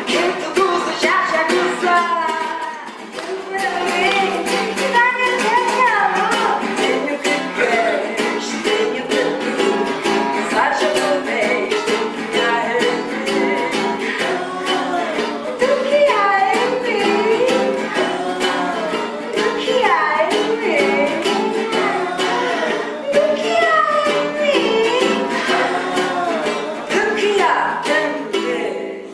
que tudo já gozar. Para mim, dá minha atenção. Tenho que queres, tenho que tu. Seja uma vez, tu que há em mim. Tu que há em mim. Tu que há em mim. Tu que há em mim. Tu que há em mim.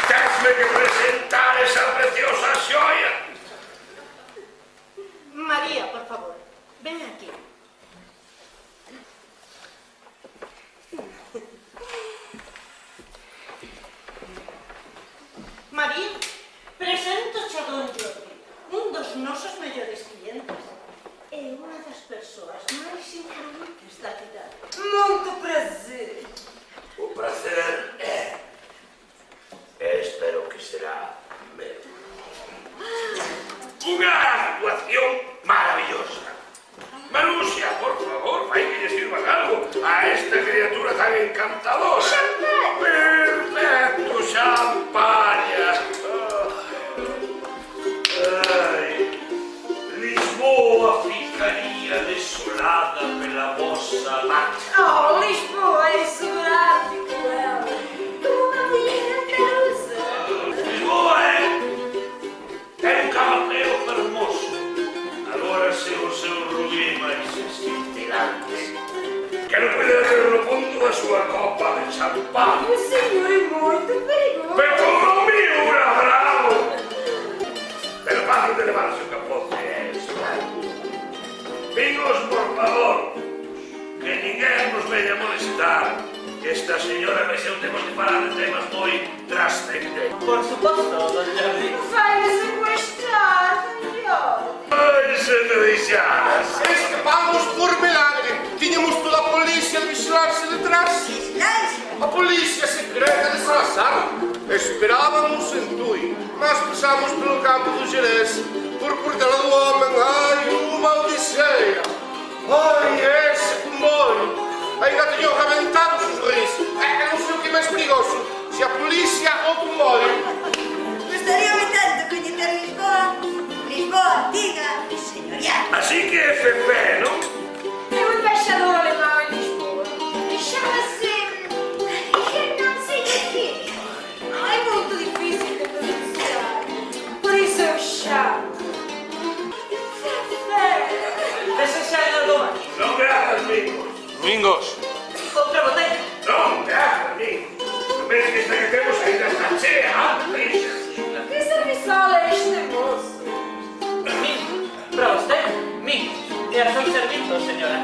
Tens-me que presentar esa preciosa xoia. María, por favor, ven aquí. María, presento-te a Don Jordi, un dos nosos mellores clientes e unha das persoas máis influentes da cidade. Moito prazer. O prazer é. Espero que será meu. Unha actuación maravillosa. Maruxa, por favor, vai que lle sirvan algo a esta criatura tan encantadora. Perfecto, champaña. Ai, Lisboa ficaría desolada pela vosa marcha. Oh, Lisboa é suráfico, ela. Uma menina deusa. Lisboa é un caballero fermoso. Agora se o seu rubí máis escintilante. Quero poder no fondo da súa copa de champán. O senhor é muito perigoso. Pero como o mío, bravo! Pero fácil de levar o seu capote é isto. Vingos, por favor, que ninguén nos veña molestar. Esta señora vai ser un temos que falar de temas moi trascendentes. Por suposto, don Jordi. Vai-me sequestrar, senhor. Ai, se me deixaras. Escapamos por milagre. Tiñamos toda a policía de vigilarse detrás. A policía secreta de Salazar. Esperábamos en Tui, mas pasamos pelo campo do Jerez. Por Portela do Homem, ai, uma odisseia. Ai, ese comboio. Ainda teño rebentados os rins. Non sei o que é máis perigoso, se a policía ou o comboio. Gustaríame tanto coñecer Lisboa. Lisboa antiga e señorial. Así que é Fefe, non? É um embaixador alemão em Lisboa. E chama-se... Eu não sei o quê. É muito difícil de pronunciar. Por isso eu chamo. Desexai algo máis? Non me hagas mingos. Mingos, Outra botella? Non me hagas mingos. Non ves que esta que temos ainda está chea, deixa. Que serviçal é este moço? Min, para vostede, min. E a seu servizo, señora.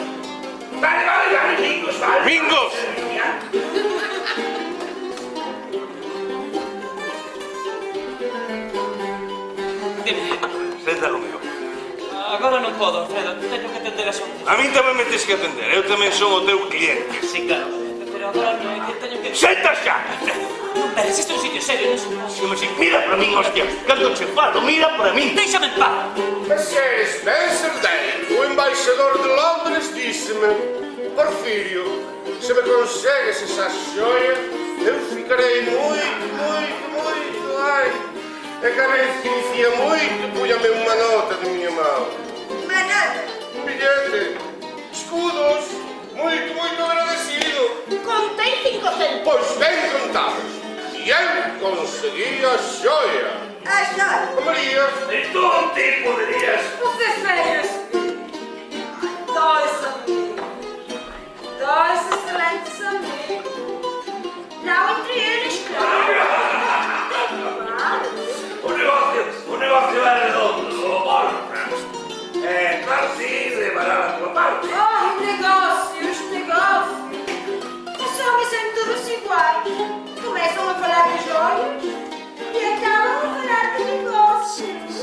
Vale, mingos, vale. Mingos! Dime, Senta comigo. agora non podo, Alfredo. Teño que atender a xunta. A min tamén me tens que atender. Eu tamén son o teu cliente. Sí, claro. Pero agora non é que teño que... Senta xa, Alfredo. Non veres, isto é un sitio serio, non se... Como si mira para min, hostia. Cando che falo, mira para min. Déixame en paz. Monsieur Spencer Day, o embaixador de Londres, disse-me: Porfírio, se me consegues essa xoia, eu ficarei muito, ai. É que a vez que me fia muito, punha-me uma nota de minha mão. Uma nota? billete. Escudos, moito, moito agradecido. Contei 5 centos. Pois ben contados. E eu conseguí a xoia. A xoia. A María. E tú ti poderías... O que feias? Dois amigos. Dois excelentes amigos. Não entre eles, claro. O negocio é redondo, o morro. Claro, sí, levará a tua parte. Oh, negócios. Os homens são todos iguais. Começam a falar de joias e acabam a falar de negócios.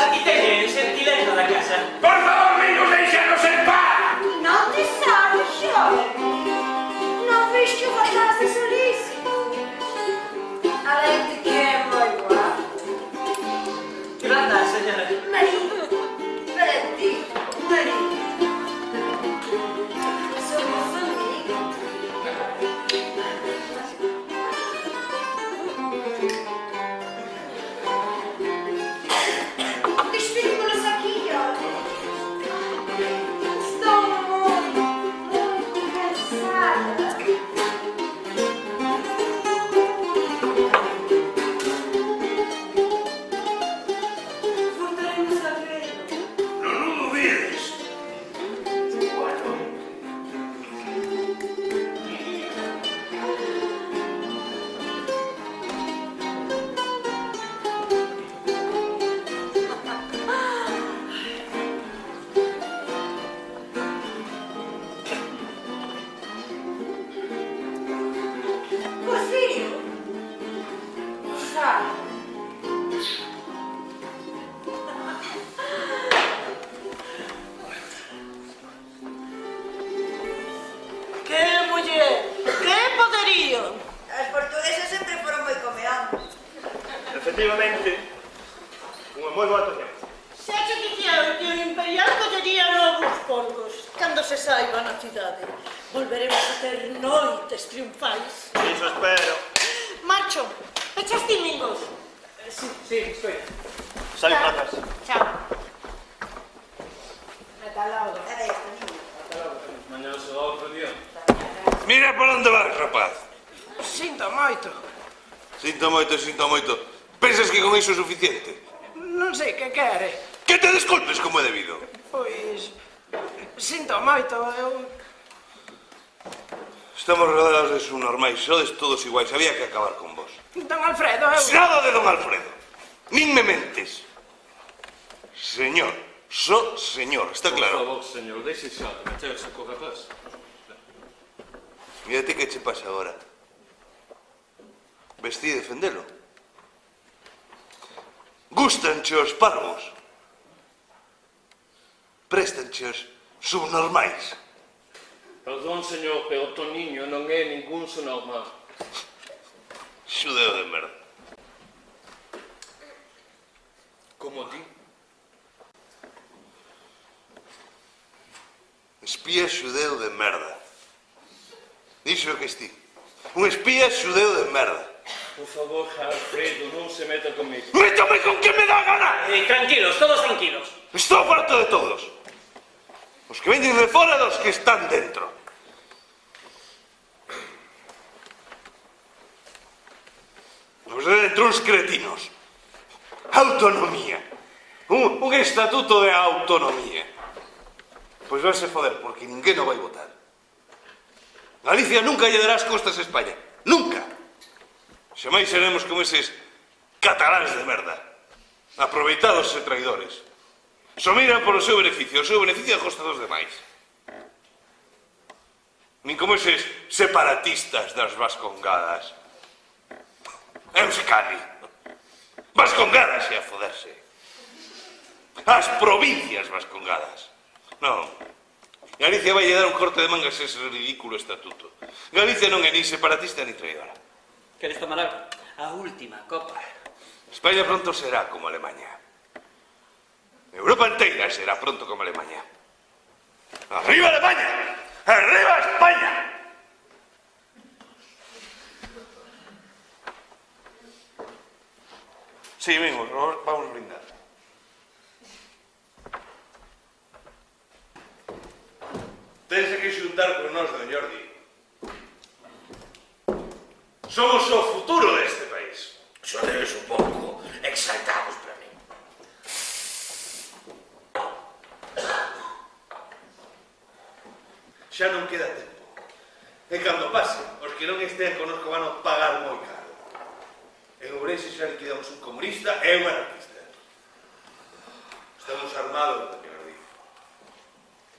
Aquí teñen, gentileza da casa. Por favor, amigos, deixanos en paz. Não te sabes, joia. Não vês que o rapaz é solícito. Além de que é muito guapo. Gracias, señora. Marido, para ti, marido. Somos amigos. Despídemos aqui, olha. Estou muito cansada. Voltaremos a ver. Non o dubides. Porfírio. Fala. Que muller, que poderío. As portuguesas sempre foron moi comeanos. Efectivamente, unha moi boa actuación. Xa che dicía que o Imperial collería novos polvos cando se saiba na cidade. Volveremos a ter noites triunfais. Iso espero. Macho, echas ti mingos. Sí, estoy. Sabe patas. Chao. Ata logo. Era isto, niño. Mañá será outro día. Mira por onde vas, rapaz. Sinto moito. Sinto moito. Pensas que con iso é suficiente? Non sei que quere. Que te desculpes como é debido. Pois... Sinto moito, eu... Estamos rodeados de subnormais, sodes todos iguais, había que acabar con vos. Don Alfredo, eu... Nada de don Alfredo. Nin me mentes. Señor, señor, está Por claro. favor, señor, deixe xa de meterse co rapaz. Mírate que che pasa agora. Vestí de defendelo. Gustanche os parvos. Prestanche os subnormais. Perdón, señor, pero Toniño non é ningún subnormal. Xudeu de merda. Como di? Espía xudeu de merda. Dixo que esti. Un espía xudeu de merda. Por favor, Alfredo, non se meta comigo. ¡Métame con que me dá gana! Tranquilos, todos tranquilos. Estou farto de todos. Os que veñen de fora dos que están dentro. Os de dentro uns cretinos. Autonomía. Un estatuto de autonomía. Pois vanse foder, porque ninguén o vai votar. Galicia nunca lle dará as costas a España. Nunca. Xamais seremos como eses cataláns de merda. Aproveitados e traidores. Só miran por o seu beneficio a costa dos demais. Nin como eses separatistas das Vascongadas. Euskadi. Vascongadas e a foderse. As provincias vascongadas. Non. Galicia vai dar un corte de mangas a ese ridículo estatuto. Galicia non é ni separatista ni traidora. Queres tomar algo? A última copa. España pronto será como Alemania. Europa entera será pronto como Alemania. ¡Arriba Alemania! ¡Arriba España! Sí, mismo, vamos a brindar. Tense que xuntar con nós, don Jordi. Somos o futuro deste país. Sodes un pouco exaltados para mí. Xa non queda tempo. E cando pase, os que non estean connosco van a pagar moi caro. En Ourense xa liquidamos un comunista e un anarquista. Estamos armados, don Jordi.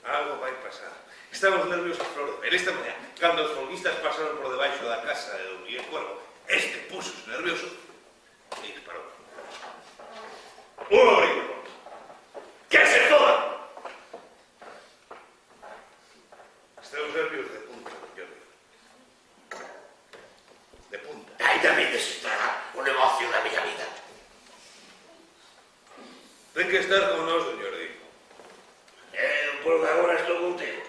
Algo vai pasar. Estamos nerviosos a flor de pel. Esta mañá, cando os folguistas pasaron por debaixo da casa de don Miguel Cuervo, este pusos nervioso e disparou. Un abrigo. Que se jodan! Estamos nervios de punta, don Jordi. De punta. Ainda me desestrará o negocio da miña vida. Ten que estar con nós, don Jordi. Por agora estou contigo.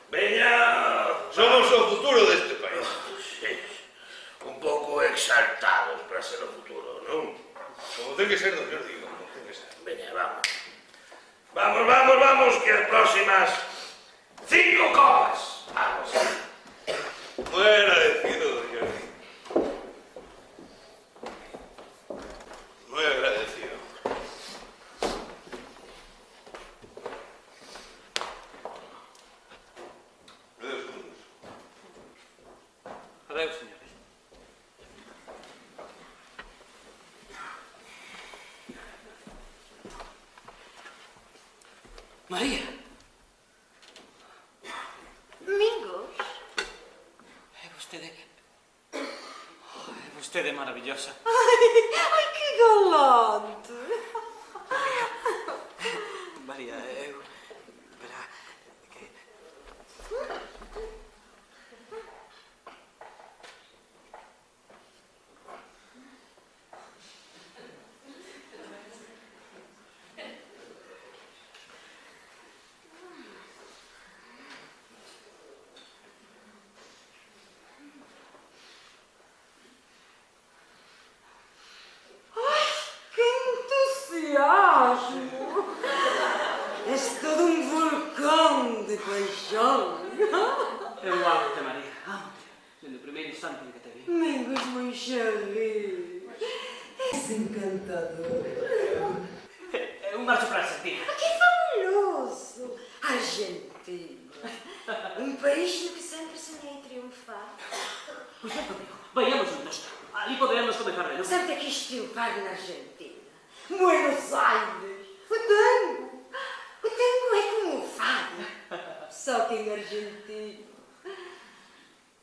Veña... Somos o futuro deste país. Sí, un pouco exaltados para ser o futuro, non? Como ten que ser, don Jordi, como ten que ser. Veña, vamos. Vamos, que as próximas 5 copas. Vamos. Moi agradecido, don Jordi. Moi agradecido. Adeus, mundos. Adeus, señores. María. Mingos, É vostede maravillosa. ai, que galante. María, eu... Verá, que... Que entusiasmo! És todo um vulcão de paixão. Eu amo-te, María, amo-te. Desde o primeiro instante en que te vi. Mingos, mon chéri. És encantador. Eu marcho para a Argentina. Que fabuloso! Argentina. Um país no que sempre sonhei triunfar. Pois ven comigo, vayamos juntos. Ali poderemos comezar de novo. Sempre quis triunfar na Argentina. Buenos Aires. O tango. O tango é como o fado. Só que em Argentina.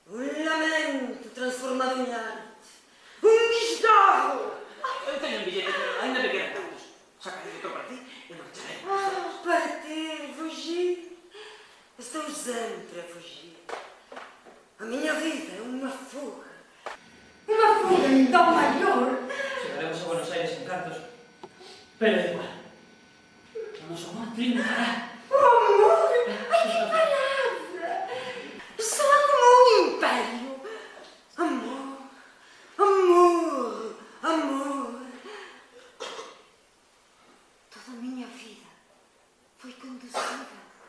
Um lamento transformado em arte. Um desgarro. Eu teño un billete, ainda me quedan tantos. Sacaré outro para ti e marcharé. Partir, fugir. Estou sempre a fugir. A minha vida é uma fuga. Uma fuga então maior. Chegaremos a Buenos Aires en cartos, pero é igual. O noso amor triunfará. O amor! Ai, que palavra! Soa como um império. Amor, amor, amor. Toda a minha vida foi conduzida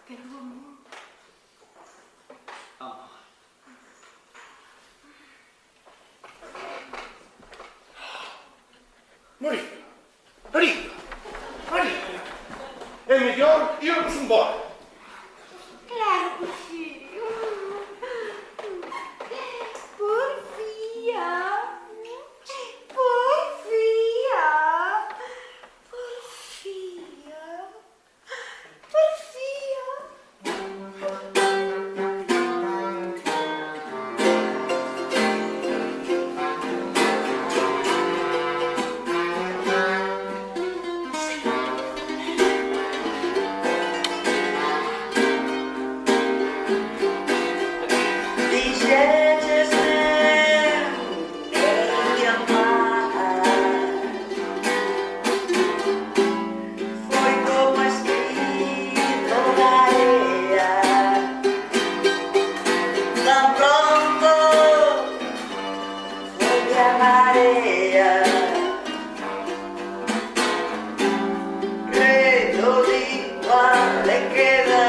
pelo amor. Amor. Maria, é melhor irmos embora. Claro, filho. Porfia. Porfia. Porfia. Porfia. Credo di quale queda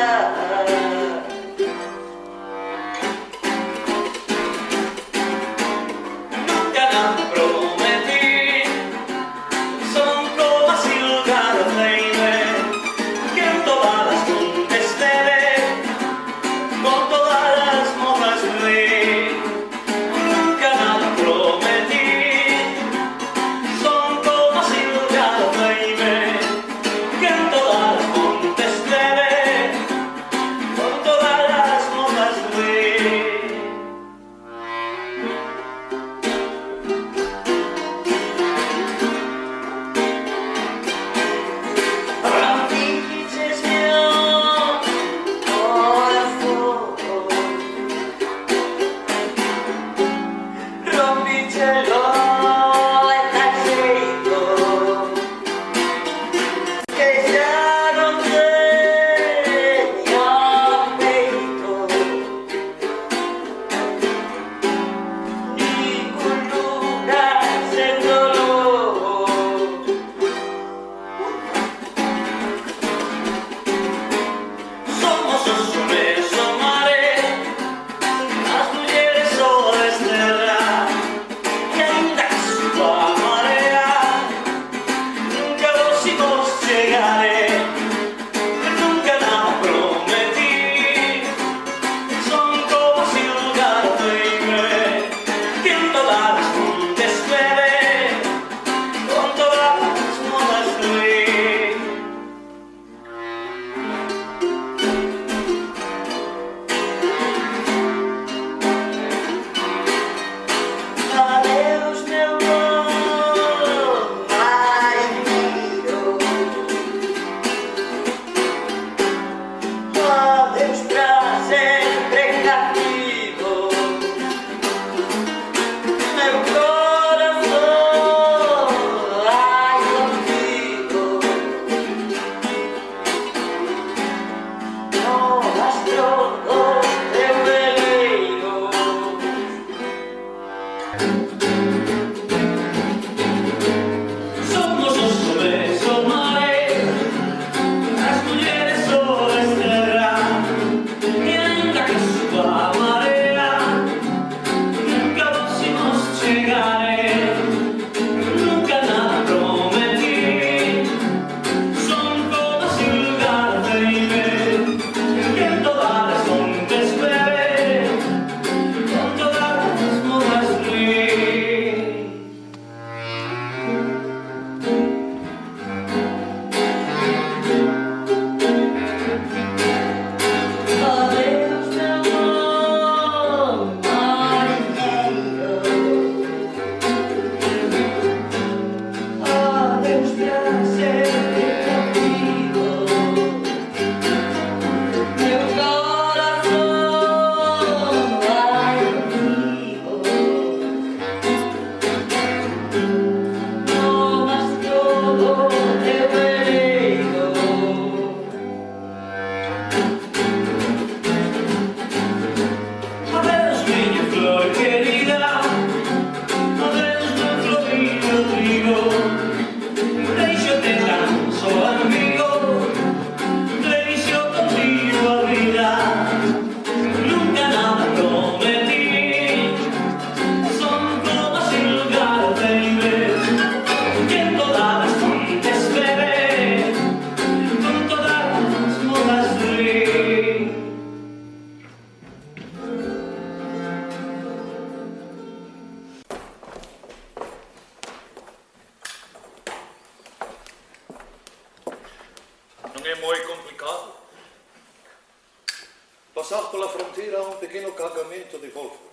passar pola fronteira a un pequeno cargamento de Wolfram.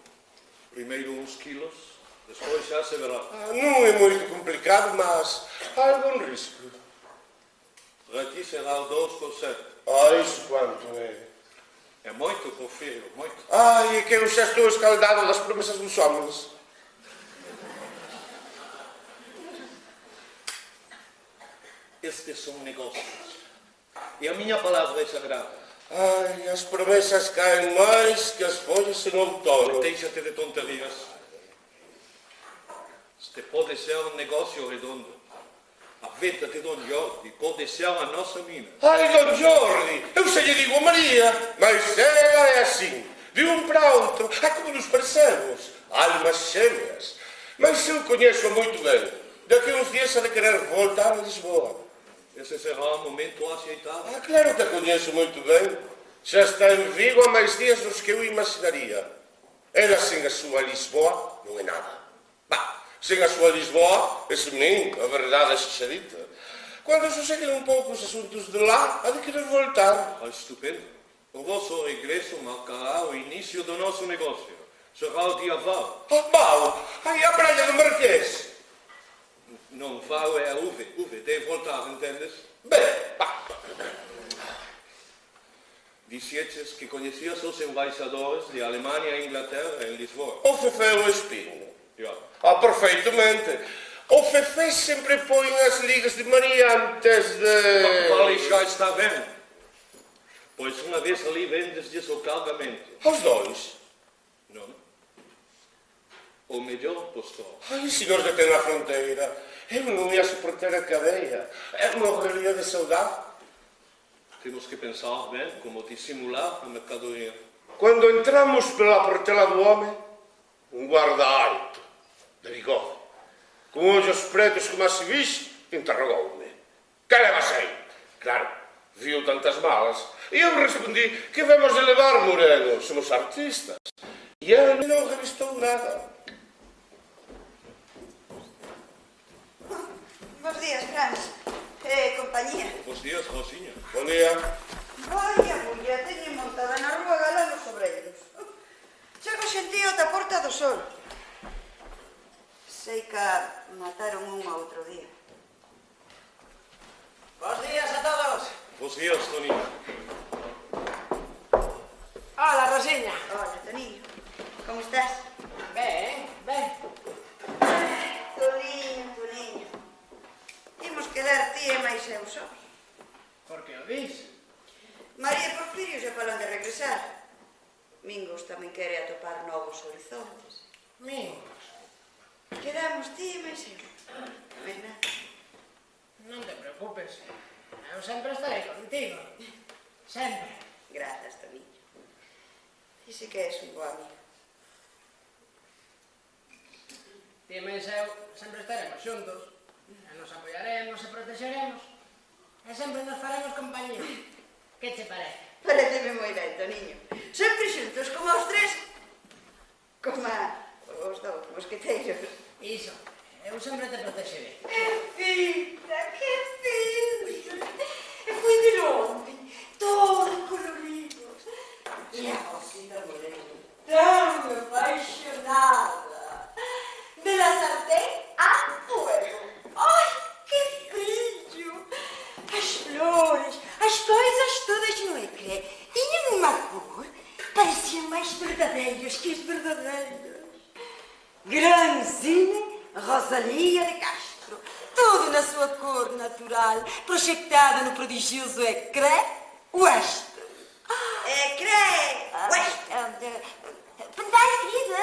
Primeiro uns quilos, despois xa se verá. Non é moito complicado, mas há algún risco. Para ti será o 2%. Iso quanto é? É moito, Porfirio, moito. Ai, é que eu xa estou escaldado das promesas dos homens. Estes são negócios. E a minha palavra é sagrada. Ai, as promesas caem mais que as folhas en outono. Deixa-te de tonterias. Este pode ser um negócio redondo. A venda de Don Jordi pode ser a nossa mina. Ai, Don Jordi, eu xa lle digo a María, mas ela é assim, de un para outro, é como nos parecemos, almas xémeas. Mas eu coñeço muito bem, daqui uns días ha de querer voltar a Lisboa. Esse será o momento aceitado. Ah, claro que a coñeço muito bem, xa está en Vigo há máis días dos que eu imaginaría. Ela sen a súa Lisboa non é nada. Bah, sen a súa Lisboa, ese min, a verdade xa dita. Quando soseguen un pouco os asuntos de lá, ha de querer voltar. Ah, estupendo. O vosso regresso marcará o início do nosso negócio. Será o dia Val. Ah, Val, aí a praia do Marquês. Não, Val é a Uve. Uve, deve voltar, entendes? Bem, pá. Dissietes que conhecias os embaixadores de Alemanha e Inglaterra em Lisboa. O Fefe é o espinho. Já. Ah, perfeitamente. O Fefe sempre põe as ligas de Maria antes de... Vale, já está bem. Pois uma vez ali vendes-lhes o cargamento. Os dois. Não. O melhor postor. Ai, senhor já tem na fronteira. Eu não ia suportar a cadeia. Eu morreria de saudade. Temos que pensar bem como dissimular a mercadoria. Quando entramos pela portela do homem, um guarda alto, de bigode, com olhos pretos como a civis, interrogou-me. Que levas aí? Claro, viu tantas malas. E eu respondi que vamos de levar, Moreno, somos artistas. E ele não revistou nada. Bos días, Franz. Compañía. Bos días, Rosinha. Bom dia. Vaya, muller, teñen montada na rúa galán os obreiros. Chego xentío da Porta do Sol. Sei que mataron un a outro día. Bos días a todos. Bos días, Toninho. Hola, Rosiña. Hola, Toniño. Como estás? Ben, ben. Toniño, Toniño. Imos quedar ti e máis eu sós. Por que o dis? María e Porfirio xa falan de regresar. Mingos tamén quere atopar novos horizontes. Mingos. Quedamos ti e máis eu. Verdad? Non te preocupes. Eu sempre estarei contigo. Sempre. Grazas, Toniño. Ti sí que és un bo amigo. Ti e máis eu sempre estaremos xuntos. E nos apoiaremos e protexeremos. E sempre nos faremos compañía. Que che parece? Pareceme moi ben, Toniño. Sempre xuntos, como os tres. Como os dous mosqueteiros. Iso. Eu sempre te protexerei. Que finta, que finta. E foi de longe, todo colorido. E a Rosita Moreno, tão apaixonada. De la sartén a fuego. Ai, que brilho! As flores, as coisas todas no ecrã tinham uma cor, pareciam mais verdadeiros que os verdadeiros. Granzine Rosalia de Castro, tudo na sua cor natural, projetado no prodigioso ecrã Western. Ecrã Western. Pantalla, querida!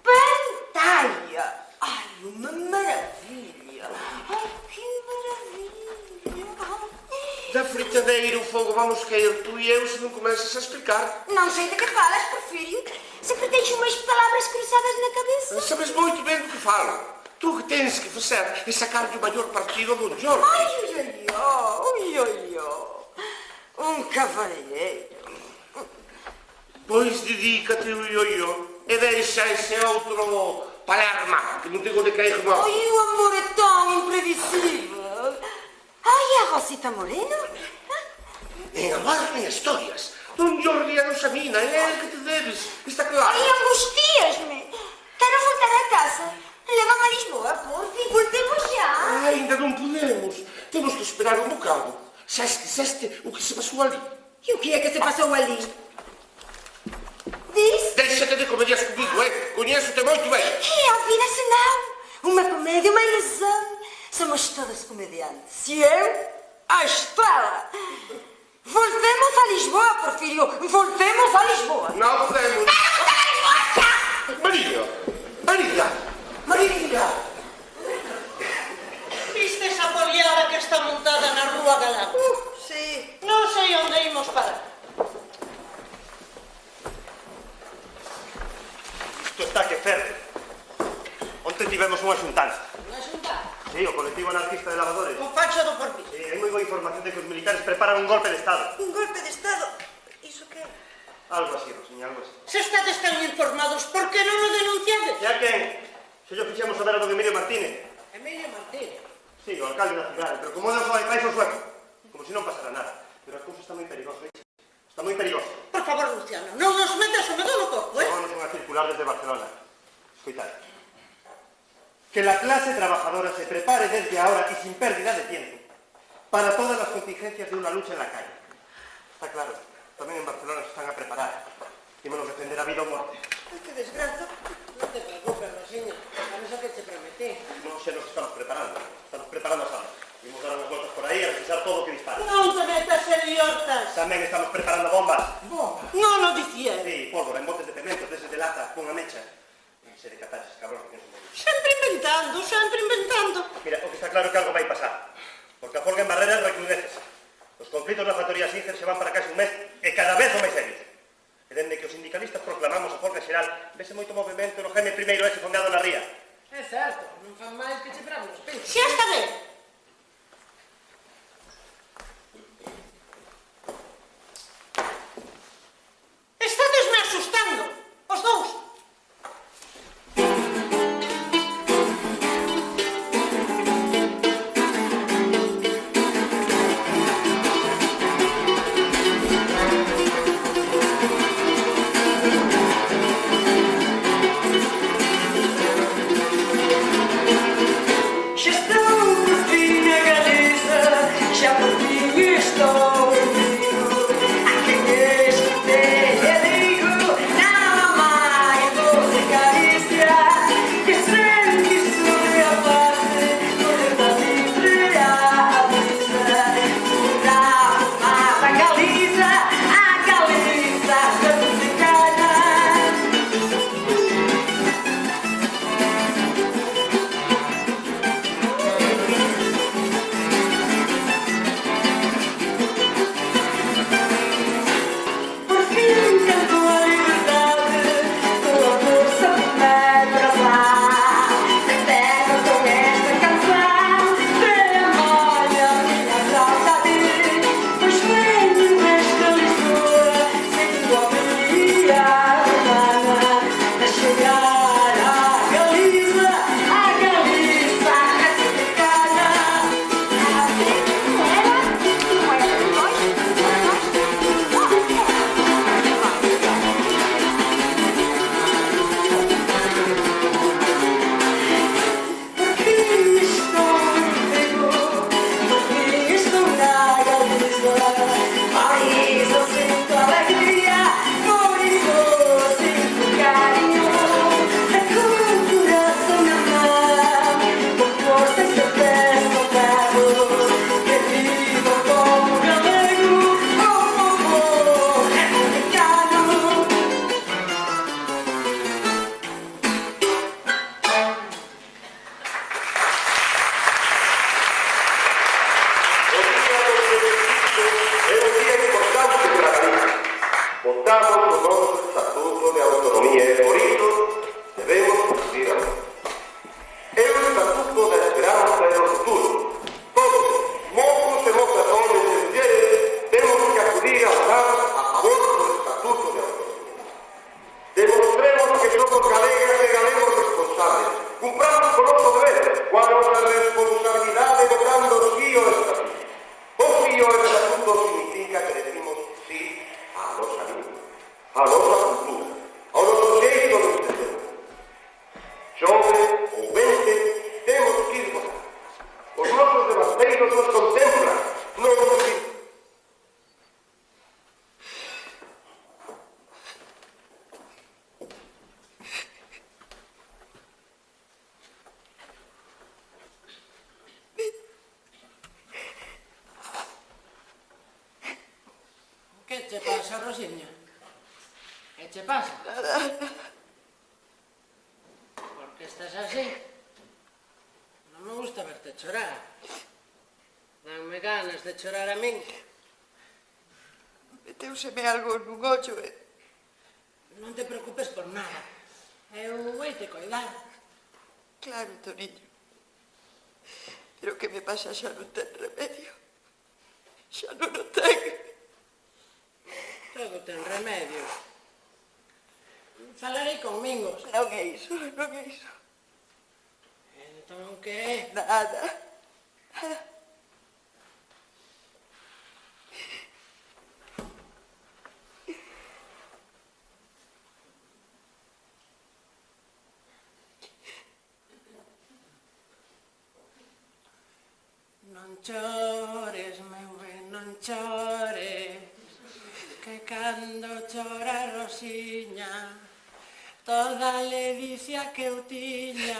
Pantalla! Ai, uma maravilha! Ai, que maravilha! Da fritadeira o fogo vamos cair tu e eu se não começas a explicar. Não sei de que falas, Porfírio. Sempre tens umas palavras cruzadas na cabeça. Sabes muito bem do que falo. Tu o que tens que fazer é sacar-lhe o maior partido do Jorge. Ai, um cavalheiro. Pois dedica-te ao ioiô e deixa esse outro Palerma, que não tem onde cair mal. Ai, o amor é tão imprevisível. Ai, a Rosita Moreno? Nem amar nem histórias. Don Jordi a nosa mina, é que te debes, está claro. Ai, angustíasme. Quero voltar a casa. Levan a Lisboa, por fin, voltemos xa. Ainda non podemos. Temos que esperar un bocado. Xa esqueceste o que se pasou ali. E o que é que se pasou ali? Dis? Déixate de comedias comigo, Coñézote moito ben. É a vida senão. Uma comédia, uma ilusão. Somos todos comediantes. E eu, a estrela. Voltemos a Lisboa, Porfirio. Voltemos a Lisboa. Non podemos. María! María! María! Viste esa poliada que está montada na Rúa Galán? Sí. Non sei onde imos parar. Isto está que ferve. Onte tivemos unha xuntanza. Unha xunta? Sí, o colectivo anarquista de lavadores. O facho do Porfirio. Sí, hai moi boa información de que os militares preparan un golpe de Estado. Un golpe de Estado? Iso que é? Algo así, Rosiña, algo así. Se estades tan informados, por que non o denunciades? E a quen? Se yo fixemos saber a don Emilio Martínez. Emilio Martínez. Sí, o alcalde da cidade, pero como non fai o sueco. Como se non pasara nada. Pero a cousa está moi perigosa, Está moi perigosa. Por favor, Luciano, non nos metas o medo no corpo, Vamos a circular desde Barcelona. Escoitad. Que la clase trabajadora se prepare desde ahora y sin pérdida de tiempo para todas las contingencias de una lucha en la calle. Está claro, también en Barcelona se están a preparar. Ímonos defender a vida o muerte. Ai, que desgraza. Non te preocupes, Rosiña. Sabes o que te prometí. No se nos estamos preparando a sala. Vimos dar unas vueltas por aí a revisar todo o que dispara. Non te metas idiotas. Tamén estamos preparando bombas. Bombas? Non o dicía. Sí, pólvora en botes de pimento, deses de lata, cunha mecha. Non sei de catar eses cabróns que non. Sempre inventando. Mira, o que está claro é que algo vai pasar. Porque a folga en Barreras recrudece. Os conflitos na factoría Singer se van para case un mes e cada vez son máis serios. E dende que os sindicalistas proclamamos a folga xeral, vese moito movimento no GM primeiro ese fondado na ría. É certo, non fan máis que che bravo os peitos. Xa está ben. Estadesme asustando, os dous. a a nosa cultura, ao noso xeito de entender. Chove ou vente, temos que ir votar. Os nosos devanteiros nos contemplan, non nos viven. Que che pasa, Rosiña? Que che pasa? Por que estás así? Non me gusta verte chorar. Danme ganas de chorar a min. Meteuseme algo nun ollo e... Non te preocupes por nada. Eu vou te coidar. Claro, Toniño. Pero que me pasa xa non ten remedio. Xa non o ten. Todo ten remedio. Falarei con Mingos. Non é iso, non é iso. Entón, que é? Nada. Non chores, meu ben, non chores, que cando chora Rosiña, toda a ledicia que eu tiña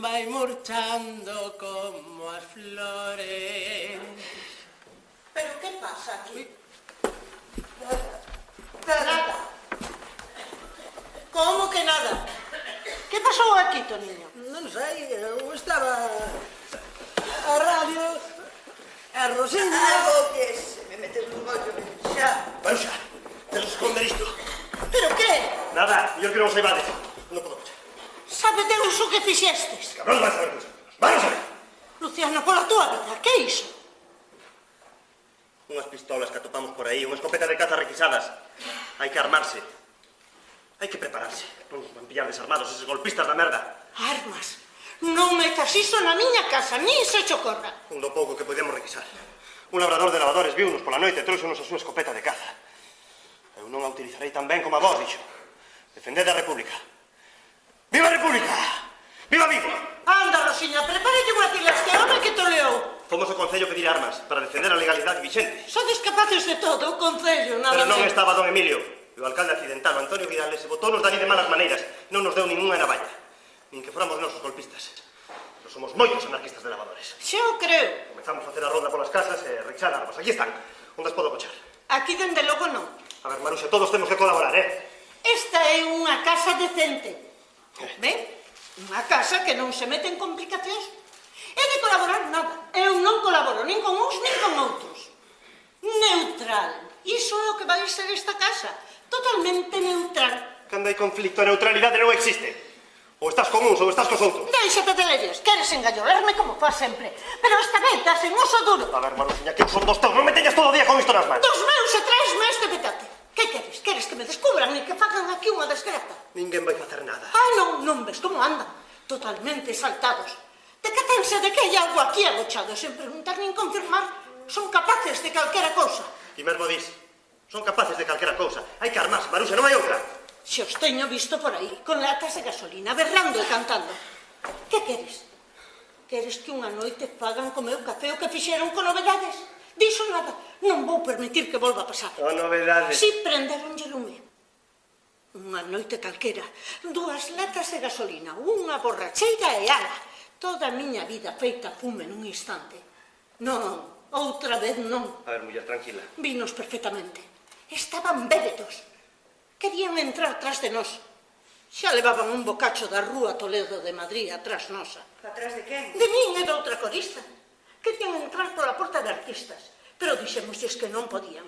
vai murchando como as flores. Pero que pasa aquí? Nada. Como que nada? Que pasou aquí, Toniño? Non sei, eu estaba... A radio... A Rosiña... Algo que se me meteu nun ollo xa. Maruxa, tens que esconder isto. Pero que? Nada, yo que non se vale. Non podo cocher. Sabe Deus o que fixestes? Cabrón, vai saber cousas. Vai a saber. Luciano, pola túa vida, que é iso? Unhas pistolas que atopamos por aí, unha escopeta de caza requisadas. Hai que armarse. Hai que prepararse. Non nos van pillar desarmados eses golpistas da merda. Armas. Non metas iso na miña casa, nin se che ocorra. Un do pouco que podemos requisar. Un labrador de lavadores viunos pola noite e trouxenos a súa escopeta de caza. Eu non a utilizarei tan ben como a vos, dixo. Defended a República. Viva a República! Viva Vigo! Anda, Rosiña, prepárate unha pila este home que toleou. Fomos ao Concello pedir armas para defender a legalidade vixente. Sodes capaces de todo, o Concello, nada Pero non menos. estaba don Emilio. E o alcalde accidentado, Antonio Vidales, se botou-nos dali de malas maneiras. Non nos deu ninguna navalla. Nin que fóramos nosos golpistas. Pero somos moitos anarquistas de lavadores. Xa o creo. Comezamos a hacer a ronda polas casas e requisar armas. Aquí están. Onde as podo cochar? Aquí, dende logo, non. A ver, Maruxa, todos temos que colaborar, Esta é unha casa decente. Ben? Unha casa que non se mete en complicacións. É de colaborar nada. Eu non colaboro nin con uns nin con outros. Neutral. Iso é o que vai ser esta casa. Totalmente neutral. Cando hai conflicto, a neutralidade non existe. Ou estás con uns ou estás cos outros. Déixate de leyes. Queres engallolarme como faz sempre. Pero esta vez das en oso duro. A ver, Maruxiña, que son dos teus. Non me teñas todo o día con isto nas mans. Dos meus e tres mes de petate. Que queres? Queres que me descubran e que fagan aquí unha desgraza? Ninguén vai facer nada. Ai, non ves como andan. Totalmente saltados. Decatense de que hai algo aquí agochado, sen preguntar nin confirmar. Son capaces de calquera cousa. Ti mesmo dis. Son capaces de calquera cousa. Hai que armarse, Maruxa, non hai outra. Se os teño visto por aí, con latas de gasolina, berrando e cantando. Que queres? Queres que unha noite fagan co meu café o que fixeron con novedades? Dixo nada. Non vou permitir que volva a pasar. Con novedades. Si prenderonlle lume. Unha noite calquera, 2 latas de gasolina, unha borracheira e ala. Toda a miña vida feita fume nun instante. Non, outra vez non. A ver, muller, tranquila. Vinos perfectamente. Estaban bébetos. Querían entrar tras de nós. Xa levaban un bocacho da rúa Toledo de Madrid atrás nosa. Atrás de quen? De min e de outra corista. Querían entrar pola porta de artistas, pero dixémosles que non podían.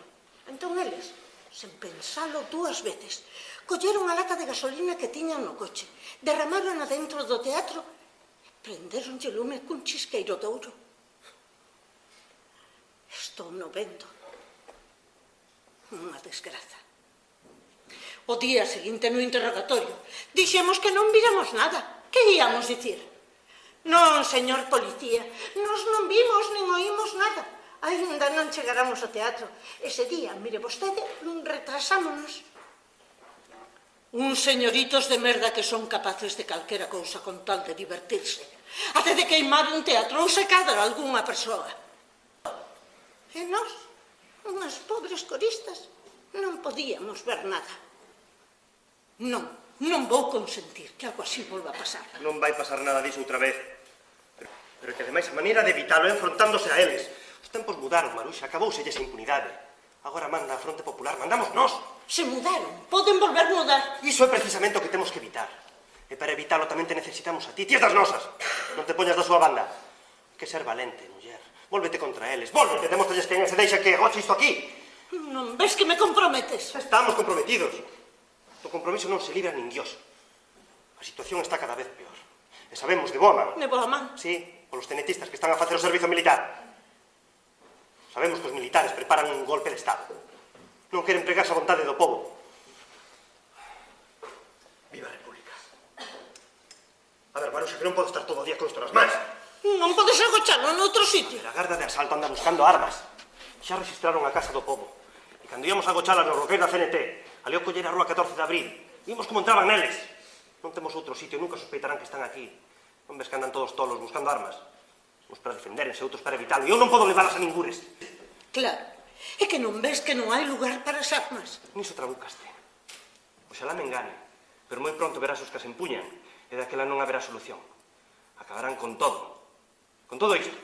Entón eles, sen pensalo 2 veces, colleron a lata de gasolina que tiñan no coche, derramaron adentro do teatro e prenderonlle lume cun chisqueiro de ouro. Estou no vento. Unha desgraza. O día seguinte no interrogatorio dixemos que non viramos nada. Que íamos dicir? Non, señor policía, nos non vimos nin oímos nada. Ainda non chegaramos ao teatro. Ese día, mire vostede, retrasámonos. Uns señoritos de merda que son capaces de calquera cousa con tal de divertirse. Até de queimar un teatro ou se cadra algunha persoa. E nós, unhas pobres coristas, non podíamos ver nada. Non vou consentir que algo así volva a pasar. Non vai pasar nada diso outra vez. Pero que ademais a maneira de evitalo é enfrontándose a eles. Os tempos mudaron, Maruxa, acabouse esa impunidade. Agora manda a Fronte Popular, mandamos nós. Se mudaron, poden volver a mudar. Iso é precisamente o que temos que evitar. E para evitalo tamén te necesitamos a ti, tías das nosas. Non te poñas da súa banda. Que ser valente, muller. Vólvete contra eles, vólvete, demóstralles quen se deixa que goche isto aquí. Non ves que me comprometes? Estamos comprometidos. Do compromiso non se libra nin Dios. A situación está cada vez peor. E sabemos de boa man. De boa man? Sí, polos tenetistas que están a facer o servizo militar. Sabemos que os militares preparan un golpe de Estado. Non queren pregarse a vontade do povo. Viva a República. A ver, Maruxa, que non podo estar todo o día con isto nas mans. Non podes agochalo noutro sitio. A garda de asalto anda buscando armas. Xa registraron a casa do povo. E cando íamos a agochala no roqueiro da CNT, ali ao coller a rúa 14 de abril, vimos como entraban neles. Non temos outro sitio, nunca sospeitarán que están aquí. Non ves que andan todos tolos buscando armas. Uns para defenderense, outros para evitalo. E eu non podo levalas a ningures. Claro. É que non ves que non hai lugar para as armas. Niso trabucaste. Oxalá me engane, pero moi pronto verás os que se empuñan e daquela non haberá solución. Acabarán con todo isto.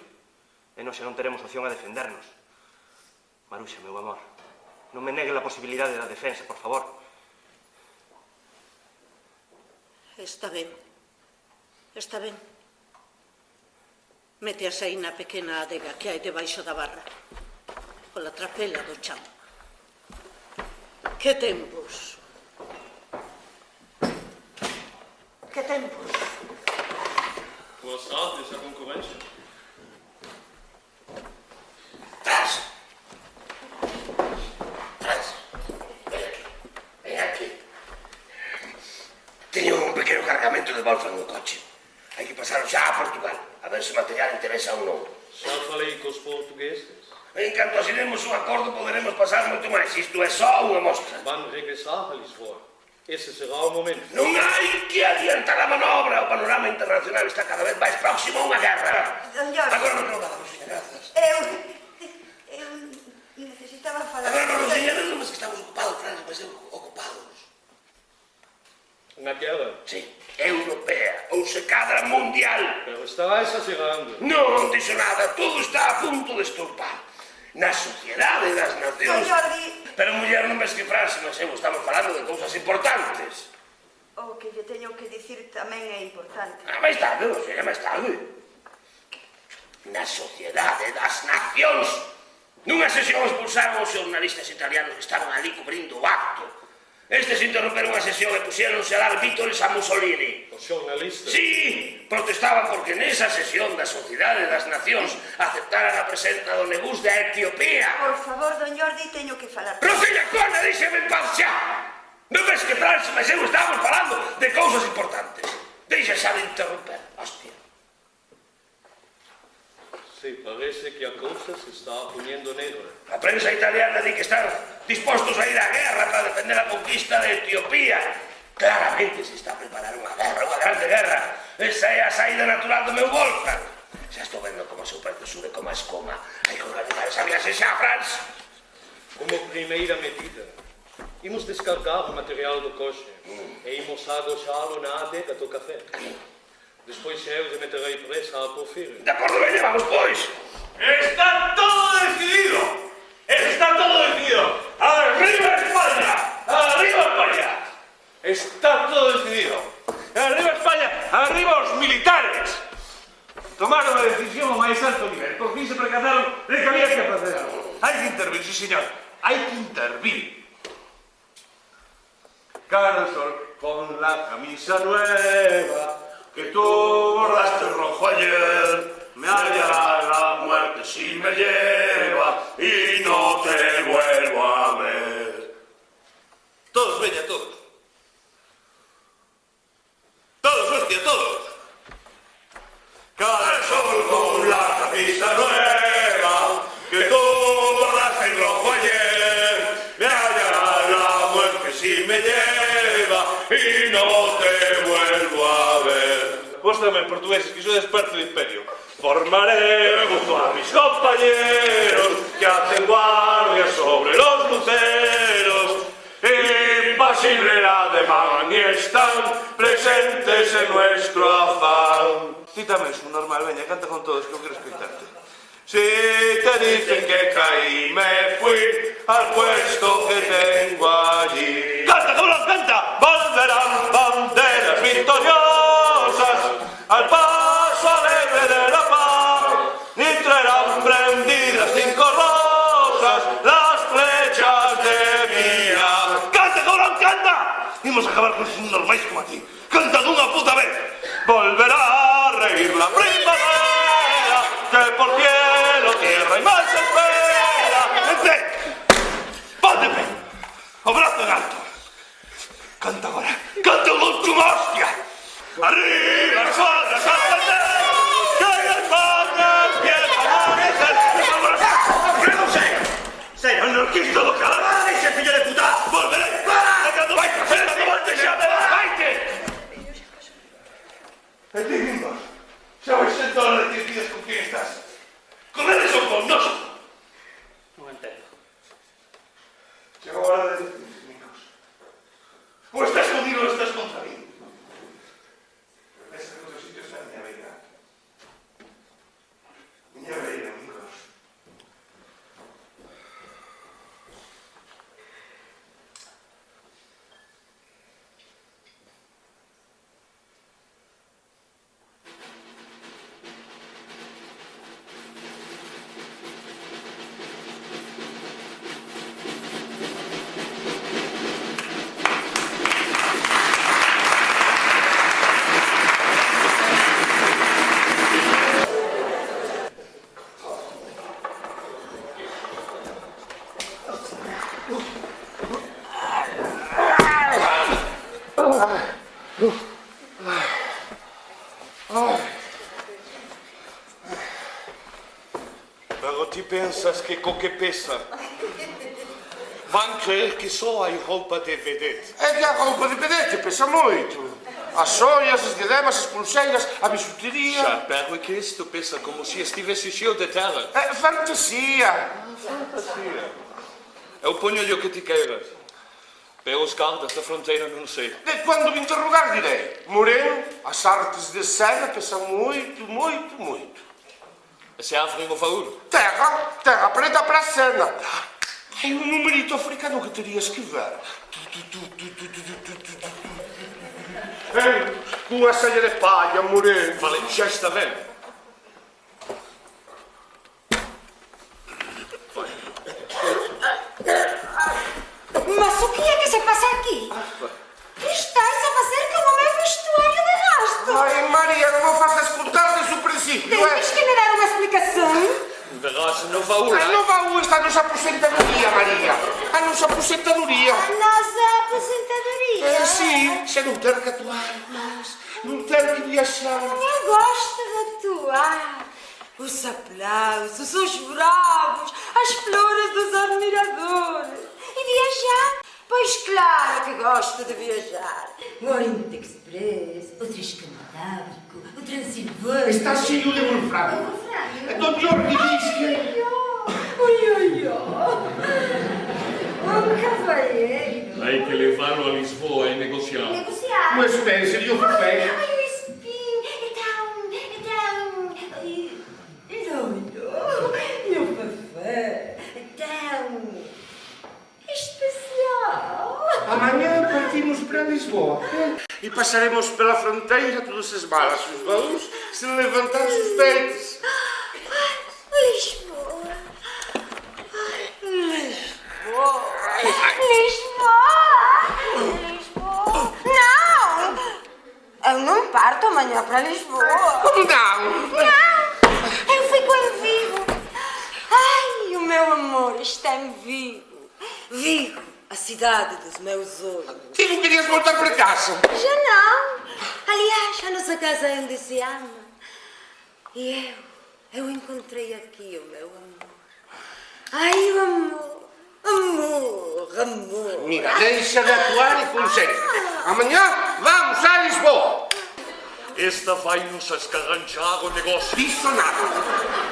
E nós xa non teremos opción a defendernos. Maruxa, meu amor, non me negue a posibilidade da defensa, por favor. Está ben. Está ben. Meteas aí na pequena adega que hai debaixo da barra. Pola trapela do chan. Que tempos. Que tempos. Boas tardes, a concorrência. Ven aquí. Teño un pequeno cargamento de bolsa no coche. Hai que pasar xa a Portugal, a ver se o material interesa ou non. Xa falei cos portugueses. En canto asinemos un acordo, poderemos pasar moito máis. Isto é só unha mostra. Van regressar a Lisboa. Ese será o momento. Non hai que adiantar a manobra. O panorama internacional está cada vez máis próximo a unha guerra. Don Jorge. Agora non tengo nada, Rosiña, grazas. Eu necesitaba falar... Agora, Rosiña, non é que estamos ocupados, Francia, mas ocupados. Unha guerra? Sí, europea, ou se cadra mundial. Pero está exagerando. Non dixo nada, todo está a punto de estourar. Na sociedade das nacións... Don Jordi... Pero, muller, non ves que Francia, non sei, estamos falando de cousas importantes. O que lle teño que dicir tamén é importante. Máis tarde, Rosiña, máis tarde. Na sociedade das nacións, nunha sesión expulsaron os xornalistas italianos que estaban ali cubrindo o acto. Estes interromperon a sesión e puxéronse a dar vítores a Mussolini. Os xornalistas? Sí, protestaban porque nesa sesión da Sociedade das Nacións aceptaran a presenza do nebús da Etiopía. Por favor, don Jordi, teño que falar. Rosiña Cona, deixeme en paz xa! Non ves que Francia, mas eu estamos falando de cousas importantes. Deixa xa de interromper, hostia. Sí, parece que a cousa se está poniendo negra. A prensa italiana di que están dispostos a ir á guerra para defender a conquista de Etiopía. Claramente se está a preparar unha guerra, unha grande guerra. Esa é a saída natural do meu Wolfgang. Xa estou vendo como o seu prezo sube como a escoma. Hai que organizar esa viaxe xa, Franz. Como primeira medida, imos descargar o material do coche e imos agochalo na adega do café. Despois eu lle meterei presa a Porfirio. De acordo, veña, vamos, pois. ¡Está todo decidido! ¡Está todo decidido! ¡Arriba España! ¡Arriba España! Está todo decidido. ¡Arriba España! ¡Arriba os militares! Tomaron a decisión ao máis alto nivel. Por fin se percataron de que había que facer algo. Hai que intervir, sí, señor. Hai que intervir. Cara al sol con la camisa nueva que tú bordaste rojo ayer, me hallará la muerte si me lleva y no te vuelvo a ver. Todos, veña, todos. Todos, hostia, todos. Cada sol con la camisa nueva que tú bordaste rojo ayer, me hallará la muerte si me lleva y no te vuelvo a ver. Vos tamén, portugueses, que sodes parte do imperio. Formaré junto a mis compañeros que hacen guardia sobre los luceros. Impasible ademán y están presentes en nuestro afán. Ti tamén, su normal, veña, canta con todos, que eu quero escoitarte. Si te dicen que caí, me fui al puesto que tengo allí. ¡Canta, cabrón, canta! Volverán banderas victoriosas al paso alegre de la paz, y traerán prendidas 5 rosas las flechas de mi ar. ¡Canta, cabrón, canta! Imos acabar con esos normais como a ti. ¡Canta dunha puta vez! Volverá a reír la primavera, que por cielo, tierra y mar se espera. En pie, ponte en pie, o brazo en alto. Canta ahora, canta un último hostia. Arriba, suadas, al que España empieza a amanecer. ¡Que no sé! ¡Sei anarquista do calamar, ese fillo de puta! ¡Volveré! ¡Vaite! ¡Vaite xa! ¡Vaite! E ti, Mingos, xa vais ser todas as decididas con quen estás. Con eles ou con nós? Non entendo. Chegou a hora de decidir, Mingos. Ou estás conmigo ou estás contra mí. Ese outro sitio está a miña beira. Miña beira, Mingos. Pero ti pensas que co que pesa van creer que só hai roupa de vedette. É que a roupa de vedette pesa moito. As xoias, as diademas, as pulseiras, a bisutería... Xa, pero é que isto pesa como se estivese xeo de terra. É fantasía. Fantasía. Eu poño-lhe o que ti queiras. Pero os guardas da fronteira non sei. De cando me interrogar direi. Moreno, as artes de cena pesan moito, moito, moito. E se abren o baúl? Terra preta para a cena. Hai un numerito africano que terias que ver. Cunha saia de palla, moreno. Vale, xa está ben. Mas o que é que se passa aqui? Que estás a fazer com o meu vestuário de gasto? Ai, Maria, non me faças contar desde o principio, Tens que me dar uma explicação. Verás no baúl. No baúl está a nosa aposentadoria, María. A nosa aposentadoria. A nossa aposentadoria. Sí, xa non ter que atuar máis, non ter que viaxar. Eu gosto de atuar. Os aplausos, os bravos, as flores dos admiradores. E viajar? Pois claro que gosto de viajar. O Oriente Express, o Transcantábrico, o Transilvânia. Está cheio de wolframio. Don Jorge diz que... Oi. Um cavalheiro. Hai que levá-lo a Lisboa e negociar. Negociar? Mas pense, eu fui feio. Ai, o espinho é tão loiro. E o café é tão especial. Amanhã partimos para Lisboa. E passaremos pela fronteira todas as malas, os baús, sem levantar suspeitos. Lisboa. Não! Eu não parto amanhã para Lisboa. Não! Eu fico em Vigo. Ai, o meu amor está em Vigo. Vigo, a cidade dos meus olhos. E não querias voltar para casa? Já não. Aliás, a nossa casa é onde se ama. E eu encontrei aqui o meu amor. Ai, o amor. Amor, amor. Mira, deixa de actuar e concéntrate. Amanhã vamos a Lisboa. Esta vai-nos a escarranchar o negocio. Disso nada.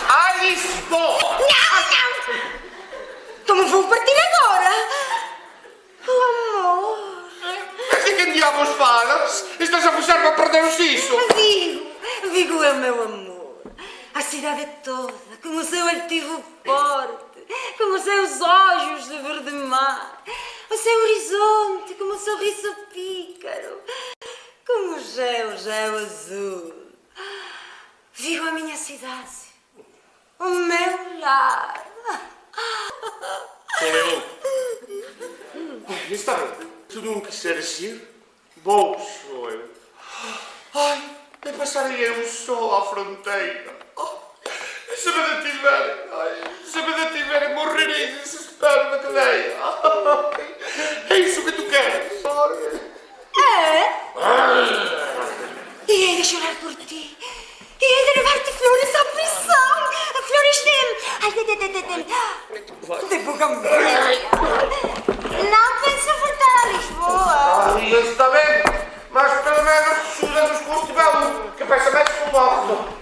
A Lisboa. Não! Como vou partir agora? Oh, amor. Mas de que diabos falas? Estás a puxar-me a perder o siso. Vigo é o meu amor. A cidade toda, com o seu altivo porte, com os seus olhos de verde mar, o seu horizonte como um sorriso pícaro, como o céu azul. Vigo a minha cidade, o meu lar. Leão, Está bem. Tu não quiseres ir? Vou só eu. Ai, me passarei eu só à fronteira. Se me detiverem, morrerei de desespero na cadeia. É isso que tu queres. E hei de chorar por ti. E hei de levar-te flores à prisão. Flores de bugambilha. Não penso voltar a Lisboa. Ai, está bem. Mas pelo menos usamos com o tibelo, que pensa mais que um morto.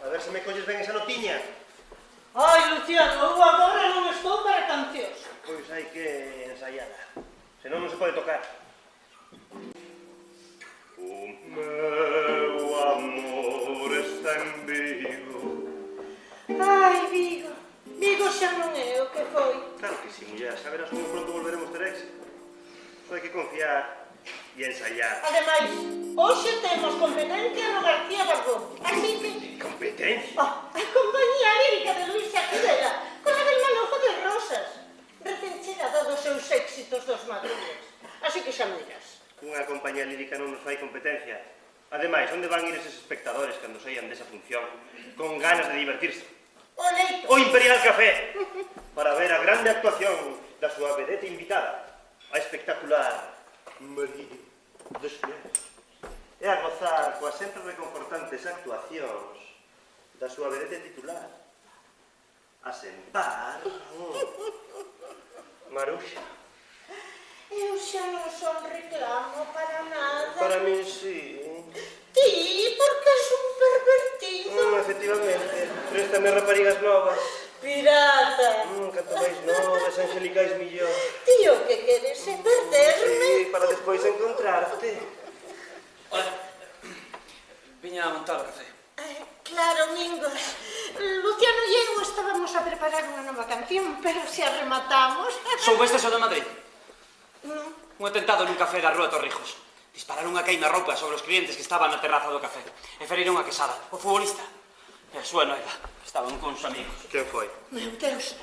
A ver se me colles ben esa notiña. Ai, Luciano, eu agora non estou para cancións. Pois hai que ensaiala. Senón non se pode tocar. O meu amor está en Vigo. Ai, Vigo. Vigo xa non é o que foi. Claro que sí, muller. Xa verás como pronto volveremos ter éxito. Só hai que confiar e ensaiar. Ademais, hoxe temos competencia no García Barbón. Así que... Competencia? A compañía lírica de Luis Xacudela, con a del Manojo de Rosas, recén chegada dos seus éxitos dos madriles. Así que xa me dirás. Unha compañía lírica non nos fai competencia. Ademais, onde van ir eses espectadores cando saian desa función con ganas de divertirse? O leito. O Imperial Café, para ver a grande actuación da súa vedete invitada, a espectacular María Desnés, e a gozar coas sempre reconfortantes actuacións da súa vedete titular, a sentar Maruxa. Eu xa non son reclamo para nada. Para min, sí. Ti, porque és un pervertido. Efectivamente. Préstame raparigas novas. Pirata. Canto máis novas, angelicais millor. Ti o que queres é perderme. Sí, para despois encontrarte. Hola. Viña a montar o café. Claro, Mingos. Luciano e eu estábamos a preparar unha nova canción, pero xa rematamos. Soubestes o de Madrid? Non. Un atentado nun café da Rúa Torrijos. Dispararon unha queima-roupa sobre os clientes que estaban na terraza do café. E feriron a Quesada, o futbolista. E a súa noiva. Estaban con uns amigos. Quen foi? Meu Deus,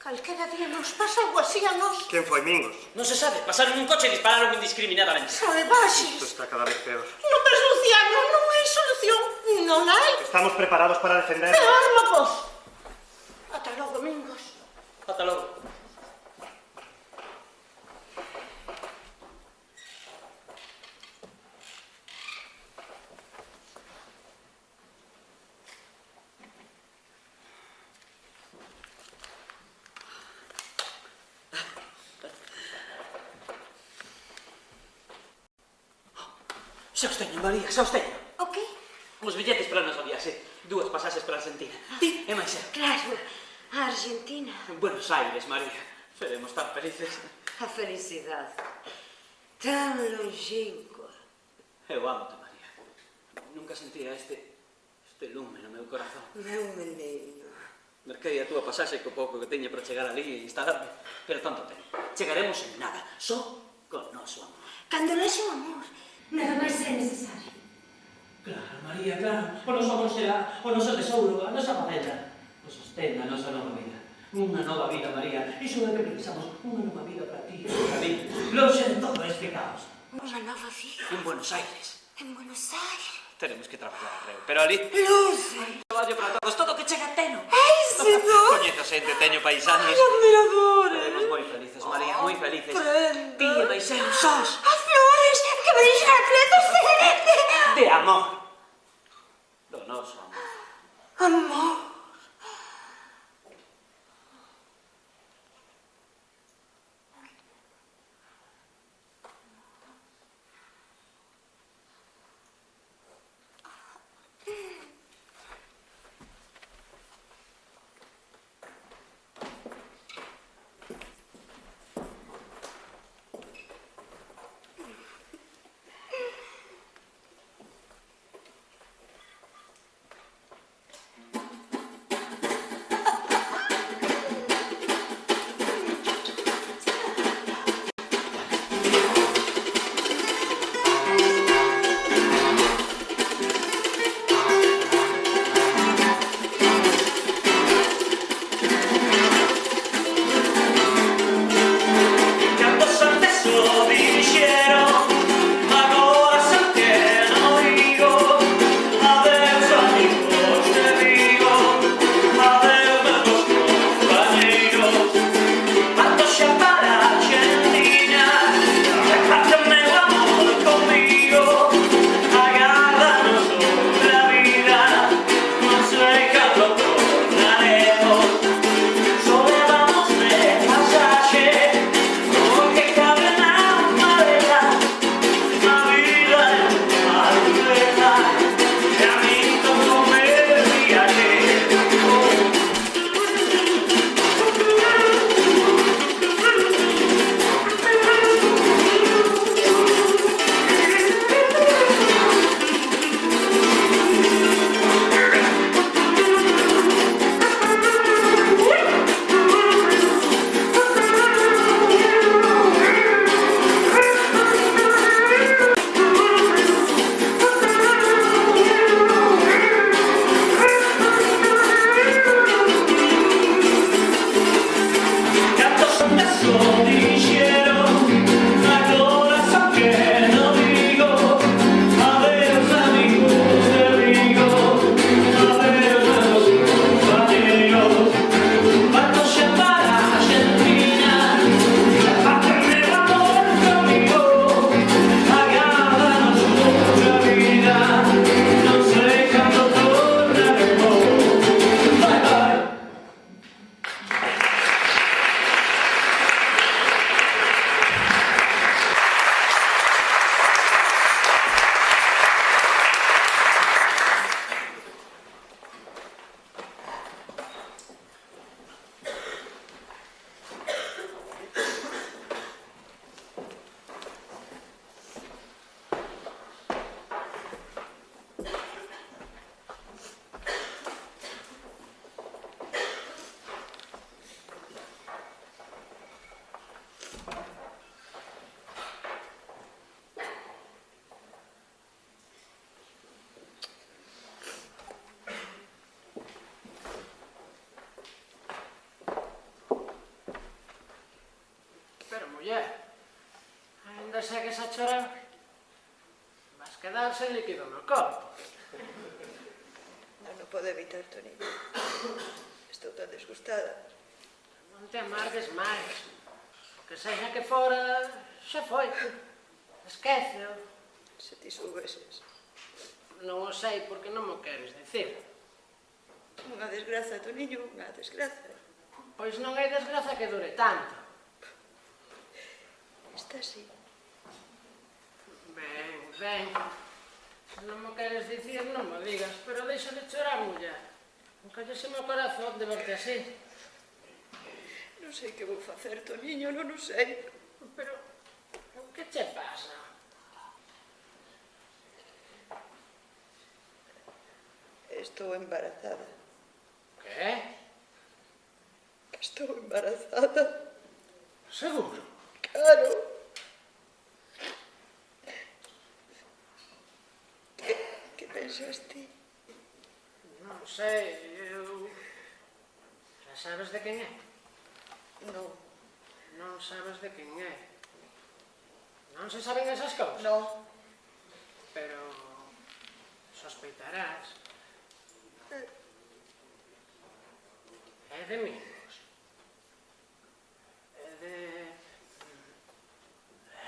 calquera día nos pasa algo así a nós. Quen foi, Mingos? Non se sabe. Pasaron un coche e dispararon indiscriminadamente. Salvaxes. Isto está cada vez peor. Non tes, Luciano, non hai solución. Non hai. Estamos preparados para defender. Peor, locos. Ata logo, Mingos. Ata logo. Xa os teño, María, xa os teño. O que? Os billetes para o noso viaxe. 2 pasaxes para a Argentina. Ti e máis eu. Claro, a Argentina. En Buenos Aires, María. Seremos tan felices. A felicidade. Tan longínqua. Eu amo-te, María. Nunca sentía este lume no meu corazón. Meu menino. Merquei a túa pasaxe co pouco que teña para chegar ali e instalarme. Pero tanto ten. Chegaremos en nada. Só con noso amor. Cando noso amor, nada máis é necesario. Claro, María, claro. O noso amor será o noso tesouro, a nosa madera. O sostén da nosa nova vida. Unha nova vida, María. Iso é que precisamos. Unha nova vida para ti, para mí. Lonxe de todo este caos. Unha nova vida. En Buenos Aires. En Buenos Aires. Teremos que traballar, Reu. Pero ali... Lucy! Traballo para todos, todo que chega teno. Ai, senhor! Coñezo xente, teño paisanos. Ai, admiradores! Seremos moi felices, María, moi felices. Prenda! Ti e máis eu sós. As flores que me dixen repletos De amor. Do noso amor. amor. muller, ainda segues a chorar, vas quedar sen líquido no corpo. Non podo evitar, Tonino. Estou tan desgustada. Non te amargues máis. O que sexa que fora, xa foi. Esquéceo. Se ti soubeses. Non o sei porque non mo queres dicir. Unha desgraza, Toniño, unha desgraza. Pois non hai desgraza que dure tanto. Está así. Ben, ben. Se non mo queres dicir, non mo digas, pero deixa de chorar, muller. Encallese-me o corazón de verte así. Non sei que vou facer, Toniño, non o sei. Pero, que che pasa? Estou embarazada. Que? Que estou embarazada. Seguro? Claro. Que pensas ti? Non sei, eu... Xa sabes de quen é? Non. Non sabes de quen é. Non se saben esas cousas? Non. Pero... sospeitarás. É de Mingos.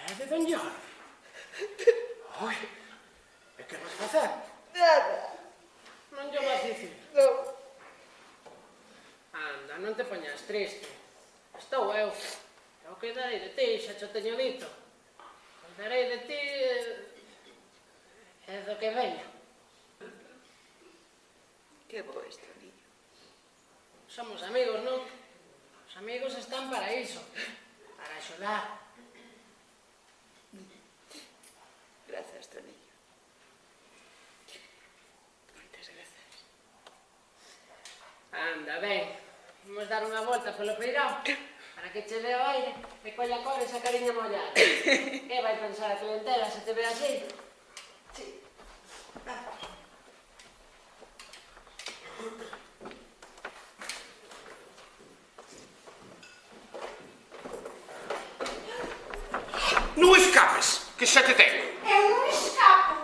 É de Don Jordi. Oi, e que vas facer? Nada. Non lle vas dicir. Non. Anda, non te poñas triste. Estou eu. Eu cuidarei de ti, xa cho teño dito. Cuidarei de ti e do que veña. Que bo isto, niño. Somos amigos, non? Os amigos están para iso. Para axudar. Grazas, Toniño. Moitas grazas. Anda, ben. Vamos dar unha volta polo peirao para que che dé o aire e colla cor esa cariña mollada. Que vai pensar a clientela se te ve así? Sí. Non escapes, que xa te teño. Eu non escapo.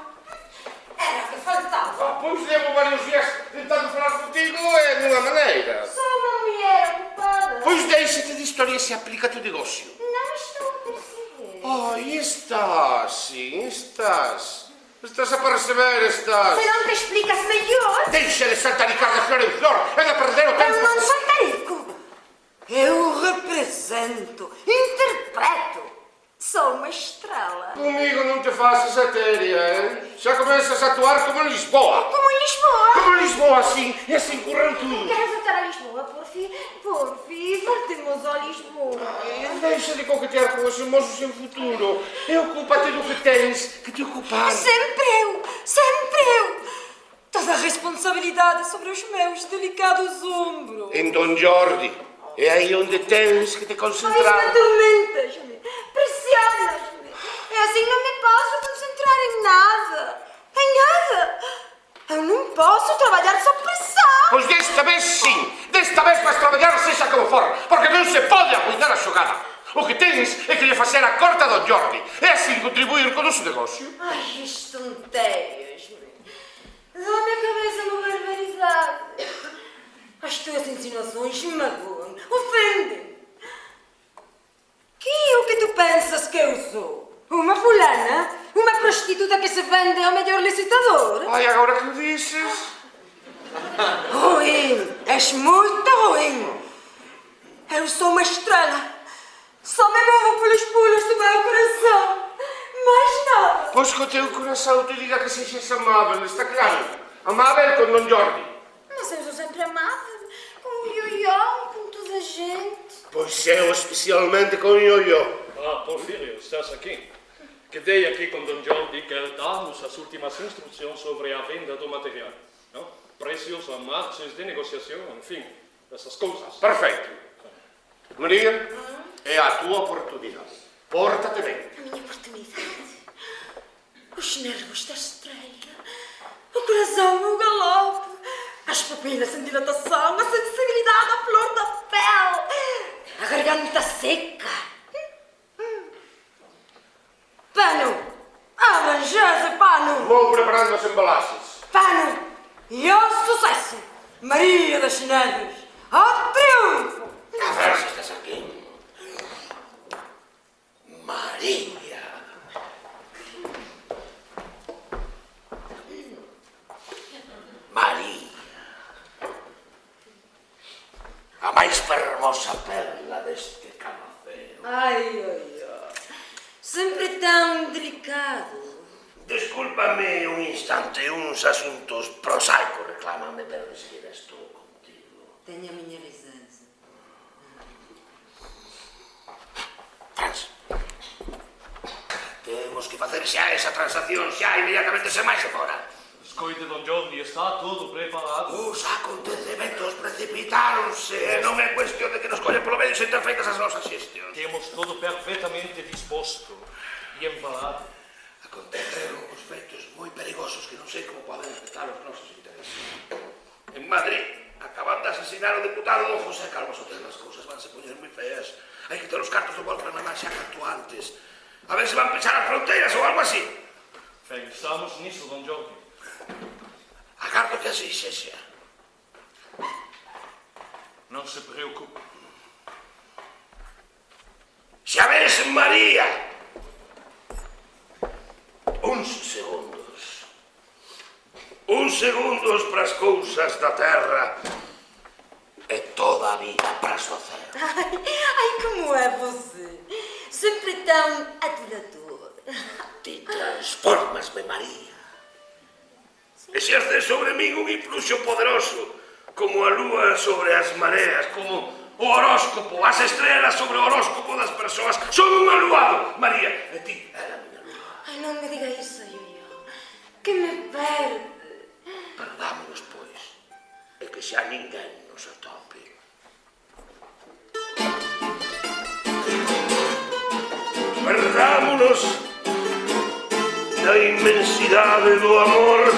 Era o que faltaba. Pois levo varios días tentando falar contigo e dunha maneira. Sou unha muller ocupada. Pois déixate de historia e aplícate o negocio. Non estou a perceber. Ai, estás, sim, estás. Estás a perceber, estás. Se non te explicas mellor, Deixa de saltaricar de flor en flor e de perder o eu tempo. non saltarico. Eu represento, interpreto. Sou unha estrela. Comigo non te faças etérea, eh? Xa comenzas a actuar como en Lisboa. Como en Lisboa. Como en Lisboa, así, e así curran tudo. Queres voltar a Lisboa, porfi? Porfi, voltemos a Lisboa. Ai, deixa de coquetear con ese mozo sen futuro. E ocúpate do que tens que te ocupar. Sempre eu, sempre eu. Toda a responsabilidade sobre os meus delicados ombros. En Don Jordi. É aí onde tens que te Ai, concentrar. atormentas-me, pressionas-me. É assim que não me posso concentrar em nada. Em nada. Eu não posso trabalhar sob pressão. Pois desta vez sim. Desta vez vais trabalhar seja como for. Porque non se pode arruinar a xogada. O que tens é que lle facer a corta a Don Jordi. E assim contribuir con o seu negocio. Ai, estonteias-me. Dá-me a cabeça uma barbaridade. As tuas insinuações me magoam, ofendem. Que é o que tu pensas que eu sou? Uma fulana? Uma prostituta que se vende ao melhor licitador? Ai, agora que o dizes. Ruim! És muito ruim! Eu sou uma estrela. Só me movo pelos pulos do meu coração. Mais nada. Pois que o teu coração te diga que sejas amável, está claro? Amável com Don Jordi. Mas eu sou sempre amável. Com o ioió, com toda a gente. Pois eu especialmente com o ioió. Ah, Porfirio, estás aqui. Quedei aqui com Don Jordi que dar-nos as últimas instruções sobre a venda do material. Não? Preços, margens de negociação, enfim, essas coisas. Perfeito. Maria, é a tua oportunidade. Porta-te bem. A minha oportunidade. Os nervos da estrela. O coração no galope. As pupilas em dilatação. A sensibilidade à flor da pele. A garganta seca. Pano. Arranjar pano. Vou preparando as embalagens. Pano. E ao sucesso. Maria das Neves. Ao triunfo. A ver se estás aquí. María. María. A máis fermosa perla deste canoceo. Ai, ai, ai. Sempre tão delicado. Descúlpame un instante, uns asuntos prosaicos reclámame, pero enseguida estou contigo. Tenha a minha licença. Trans. Temos que facer xa esa transacción xa inmediatamente sen máis se fora. Escoite, Don Jordi, está todo preparado. Os acontecementos precipitáronse e non é cuestión de que nos collen polo medio sen ter feitas as nosas xestións. Temos todo perfectamente disposto e embalado. Aconteceron os feitos moi perigosos que non sei como poden afectar os nosos intereses. En Madrid acaban de asesinar o deputado don José Calvo Sotelo. As cousas vanse poñer moi feas. Hai que ter os cartos do volcán na man xa canto antes. A ver se van pisar as fronteiras ou algo así. Pensamos nisso, Don Jordi. agardo que así sexa. Non se preocupe. Xa ves, María? Uns segundos para as cousas da terra e toda a vida para as do céu. Ai, como é você? Sempre tão adulador. Ti transformasme, María. Exerces sobre min un influxo poderoso, como a lúa sobre as mareas, como o horóscopo, as estrelas sobre o horóscopo das persoas. Son un aluado, María, e ti era a miña lúa. Ai, non me diga iso, Yoyo, que me perde. Perdámonos, pois, e que xa ninguén nos atope. Perdámonos na inmensidade do amor.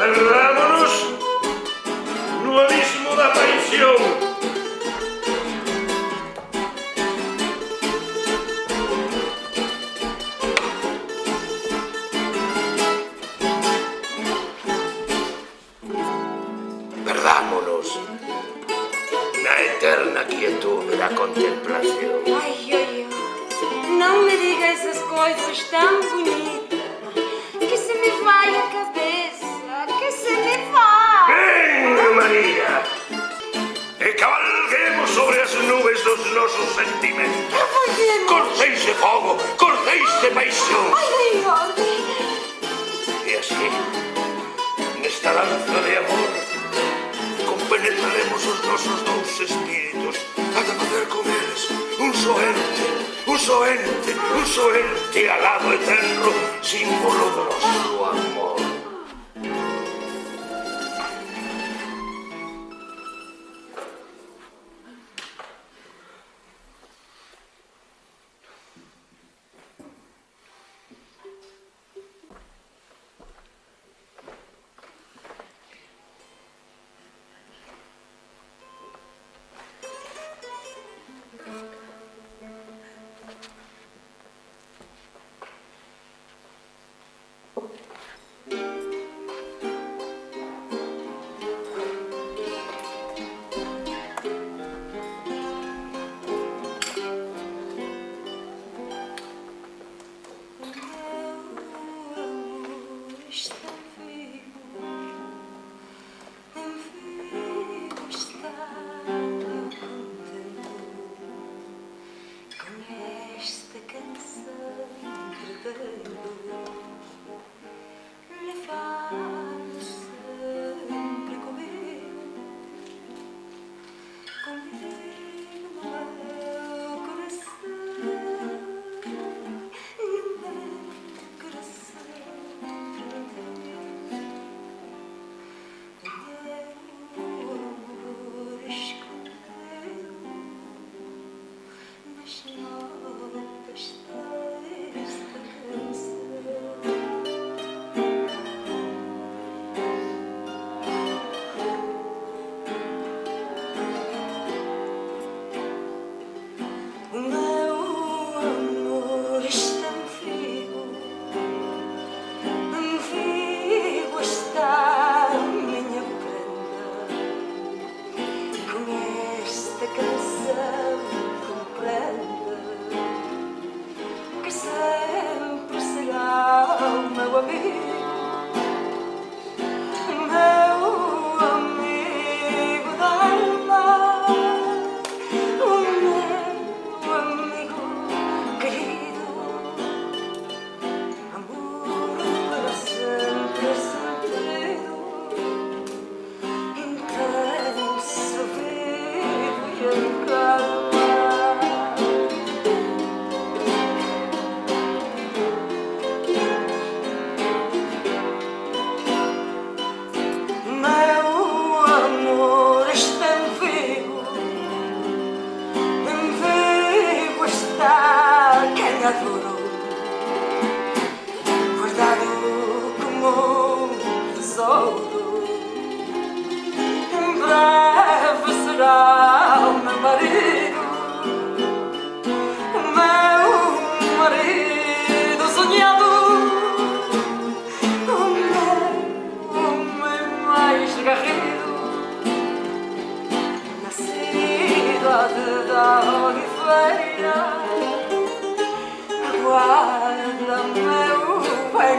Perdámonos no abismo da paixón. Perdámonos na eterna quietude da contemplación. Ai, Yoyo, não me diga essas coisas tão bonitas, que se me vai a cabeça, que se me vai. Venga, María, e cabalguemos sobre as nubes dos nosos sentimentos. Cabalguemos. Corceis de fogo, corceis de paixón. Ai, Senhor. E así, nesta danza de amor, compenetraremos os nosos dous espíritos ata facer con eles un soente alado eterno, símbolo do noso amor.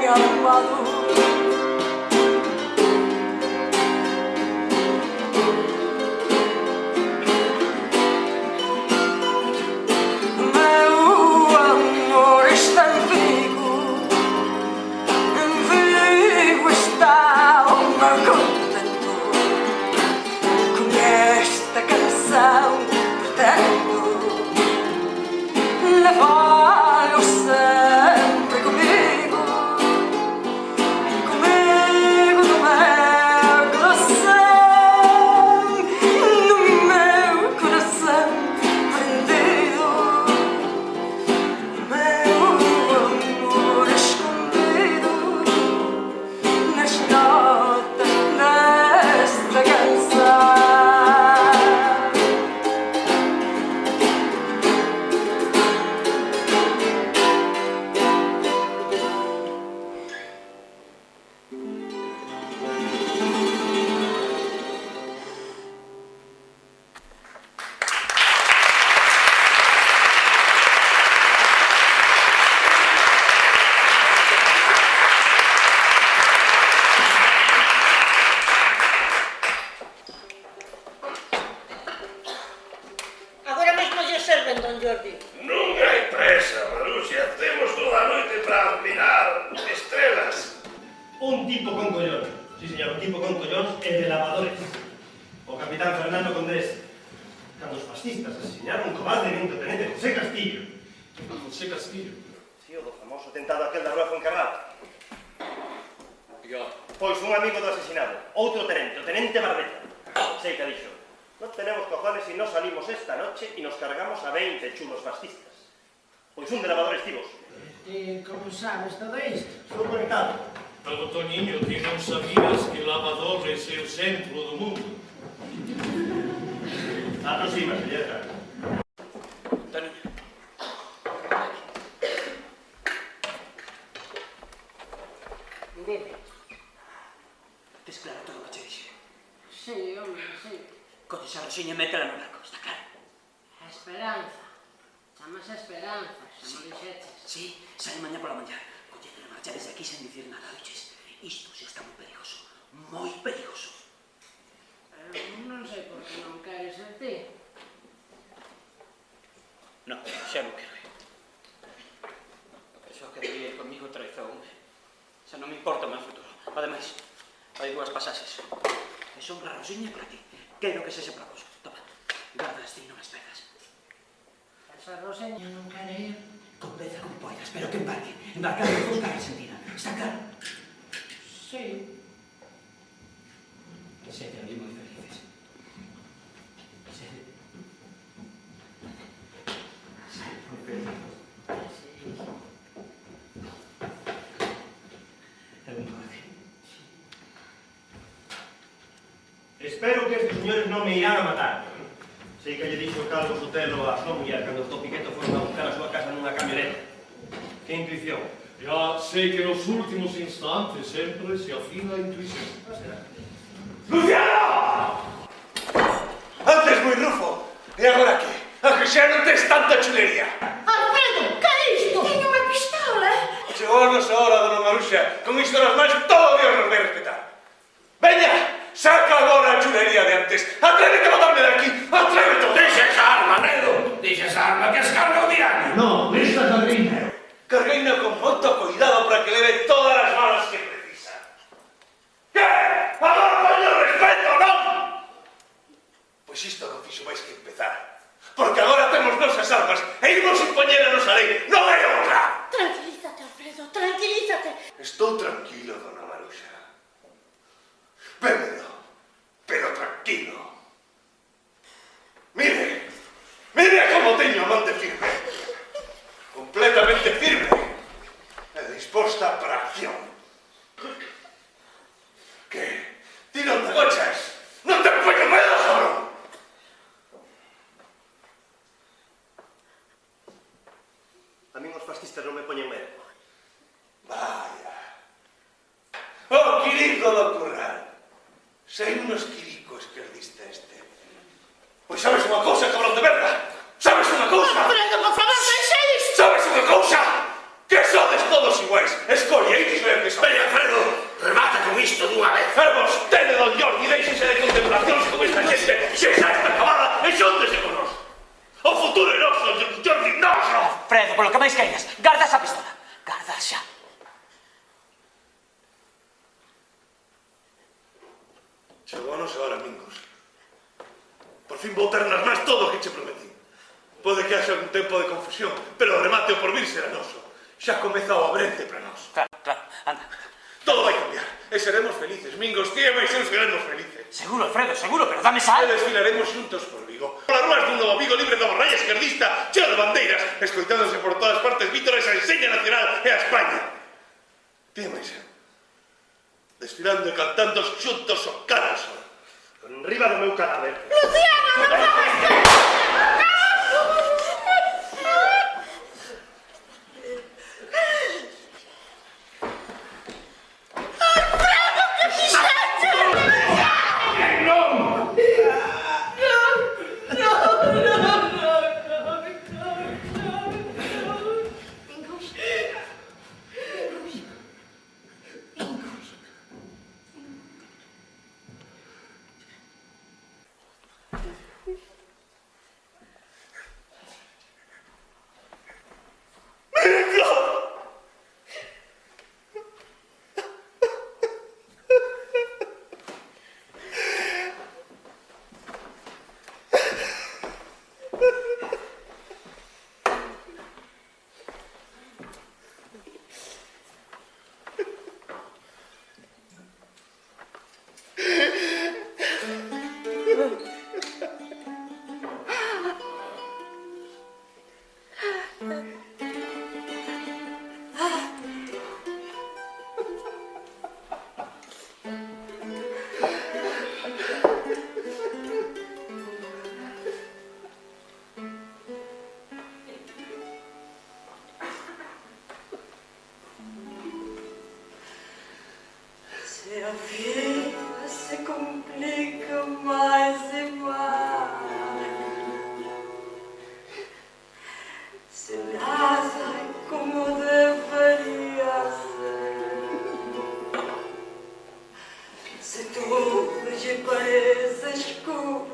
mi amado. Meu amor está em Vigo está o meu contento. Com esta canção pretendo levá-lo sempre comigo, comigo no meu coração prendido, meu amor escondido nas notas desta canção. Agora mesmo lle serven, don Jordi. Non hai presa, Maruxa. Temos toda a noite para admirar estrelas. Un tipo con collón. Sí, señor, un tipo con collón e de lavadores. O capitán Fernando Condés. Cando os fascistas asesinaron cobardemente o tenente José Castillo. José Castillo. Sí, o do famoso atentado aquel da rúa Fuencarral. Ya. Pois un amigo do asesinado, outro tenente, o tenente Barbeta. Sei que dixo: non tenemos cojones e non salimos esta noche e nos cargamos a 20 chulos fascistas. Pois un de lavadores tivos. E como sabes todo isto? Estou conectado. Pero Toninho, ti non sabías que lavadores é o centro do mundo. Aproxímase, Lletra. Toniño. Dime. Tes claro todo o que che dixe. Sí, hombre, sí. Colle esa rosiña e métela no barco, está claro? A esperanza. Chamase esperanza, xa me dixeches. Sí, sai mañá pola mañá. Collete a marcha desde aquí sen dicir nada, oiches? Isto xa está moi perigoso. Moi perigoso. Non sei por que non queres ser ti. Non, xa non quero ir. A persoa que debía ir comigo traizoume. Xa non me importa o meu futuro. Ademais, hai dúas pasaxes. E son para Rosiña e para ti. Quero que sexa para vos. Toma, guardas ti, non as perdas. Esa Roseña non quere ir. Conveza como poidas, pero que embarque. Embarcar os dous cara Argentina. Está claro? Sí. Que sete ali moi felices. Sete. Sete moi felices. Espero que estes señores non me irán a matar. Sei que lle dixo o Calvo Sotelo a súa muller cando os do Piqueto foron a buscar a súa casa nunha camioneta. Que intuición. Ya sei que nos últimos instantes sempre se afina a intuición. Luciano! Antes moi rufo. E agora que? A que xa non tes tanta chulería. Alfredo, que é isto? Teño unha pistola. Chegou a nosa hora, dona Maruxa. Con isto nas mans todo Dios nos vai respetar. Veña! Saca agora a chulería de antes. Atrévete a botarme de aquí. Atrévete. Deixa esa arma, Nedo. Deixa esa arma que es carga o diario. No, esta cargueina. Cargueina con moito cuidado para que leve todas as balas que precisa. Que? Agora poño respeto, non? Pois isto non fixo máis que empezar. Porque agora temos nosas armas e imos impoñer a nosa lei. Non hai outra. Tranquilízate, Alfredo, tranquilízate. Estou tranquilo, dona Maruxa. Bébelo, pero tranquilo. Mire, mire como teño a man de firme. Completamente firme. E disposta para a acción. Que? Ti non te gochas? Non te poño medo, cabrón? A min os fascistas non me poñen medo. Vaya. Oh, quirico do curral. Sei unos quiricos que os diste este. Pois sabes unha cousa, cabrón de merda? Sabes unha cousa? Alfredo, por favor, deixa isto. Sabes unha cousa? Que sodes todos iguais. Escolleiros e Chegounos agora, amigos. Por fin vou ter nas mans todo o que che prometí. Pode que haxa un tempo de confusión, pero o remate o porvir será noso. Xa comeza o abrente para nós. Claro, anda. Todo vai cambiar, e seremos felices. Mingos, ti e máis eu seremos felices. Seguro, Alfredo, seguro, pero dame sal. E desfilaremos xuntos por Vigo. Polas ruas dun novo Vigo libre da borralla esquerdista, cheo de bandeiras, escoitándose por todas partes vítores a enseña nacional e a España. Ti e máis eu. Desfilando e cantando xuntos o cara sol. Riba do meu cadáver. Se a vida se complica mais e mais, se nada é como deveria ser, se tudo lhe parece escuro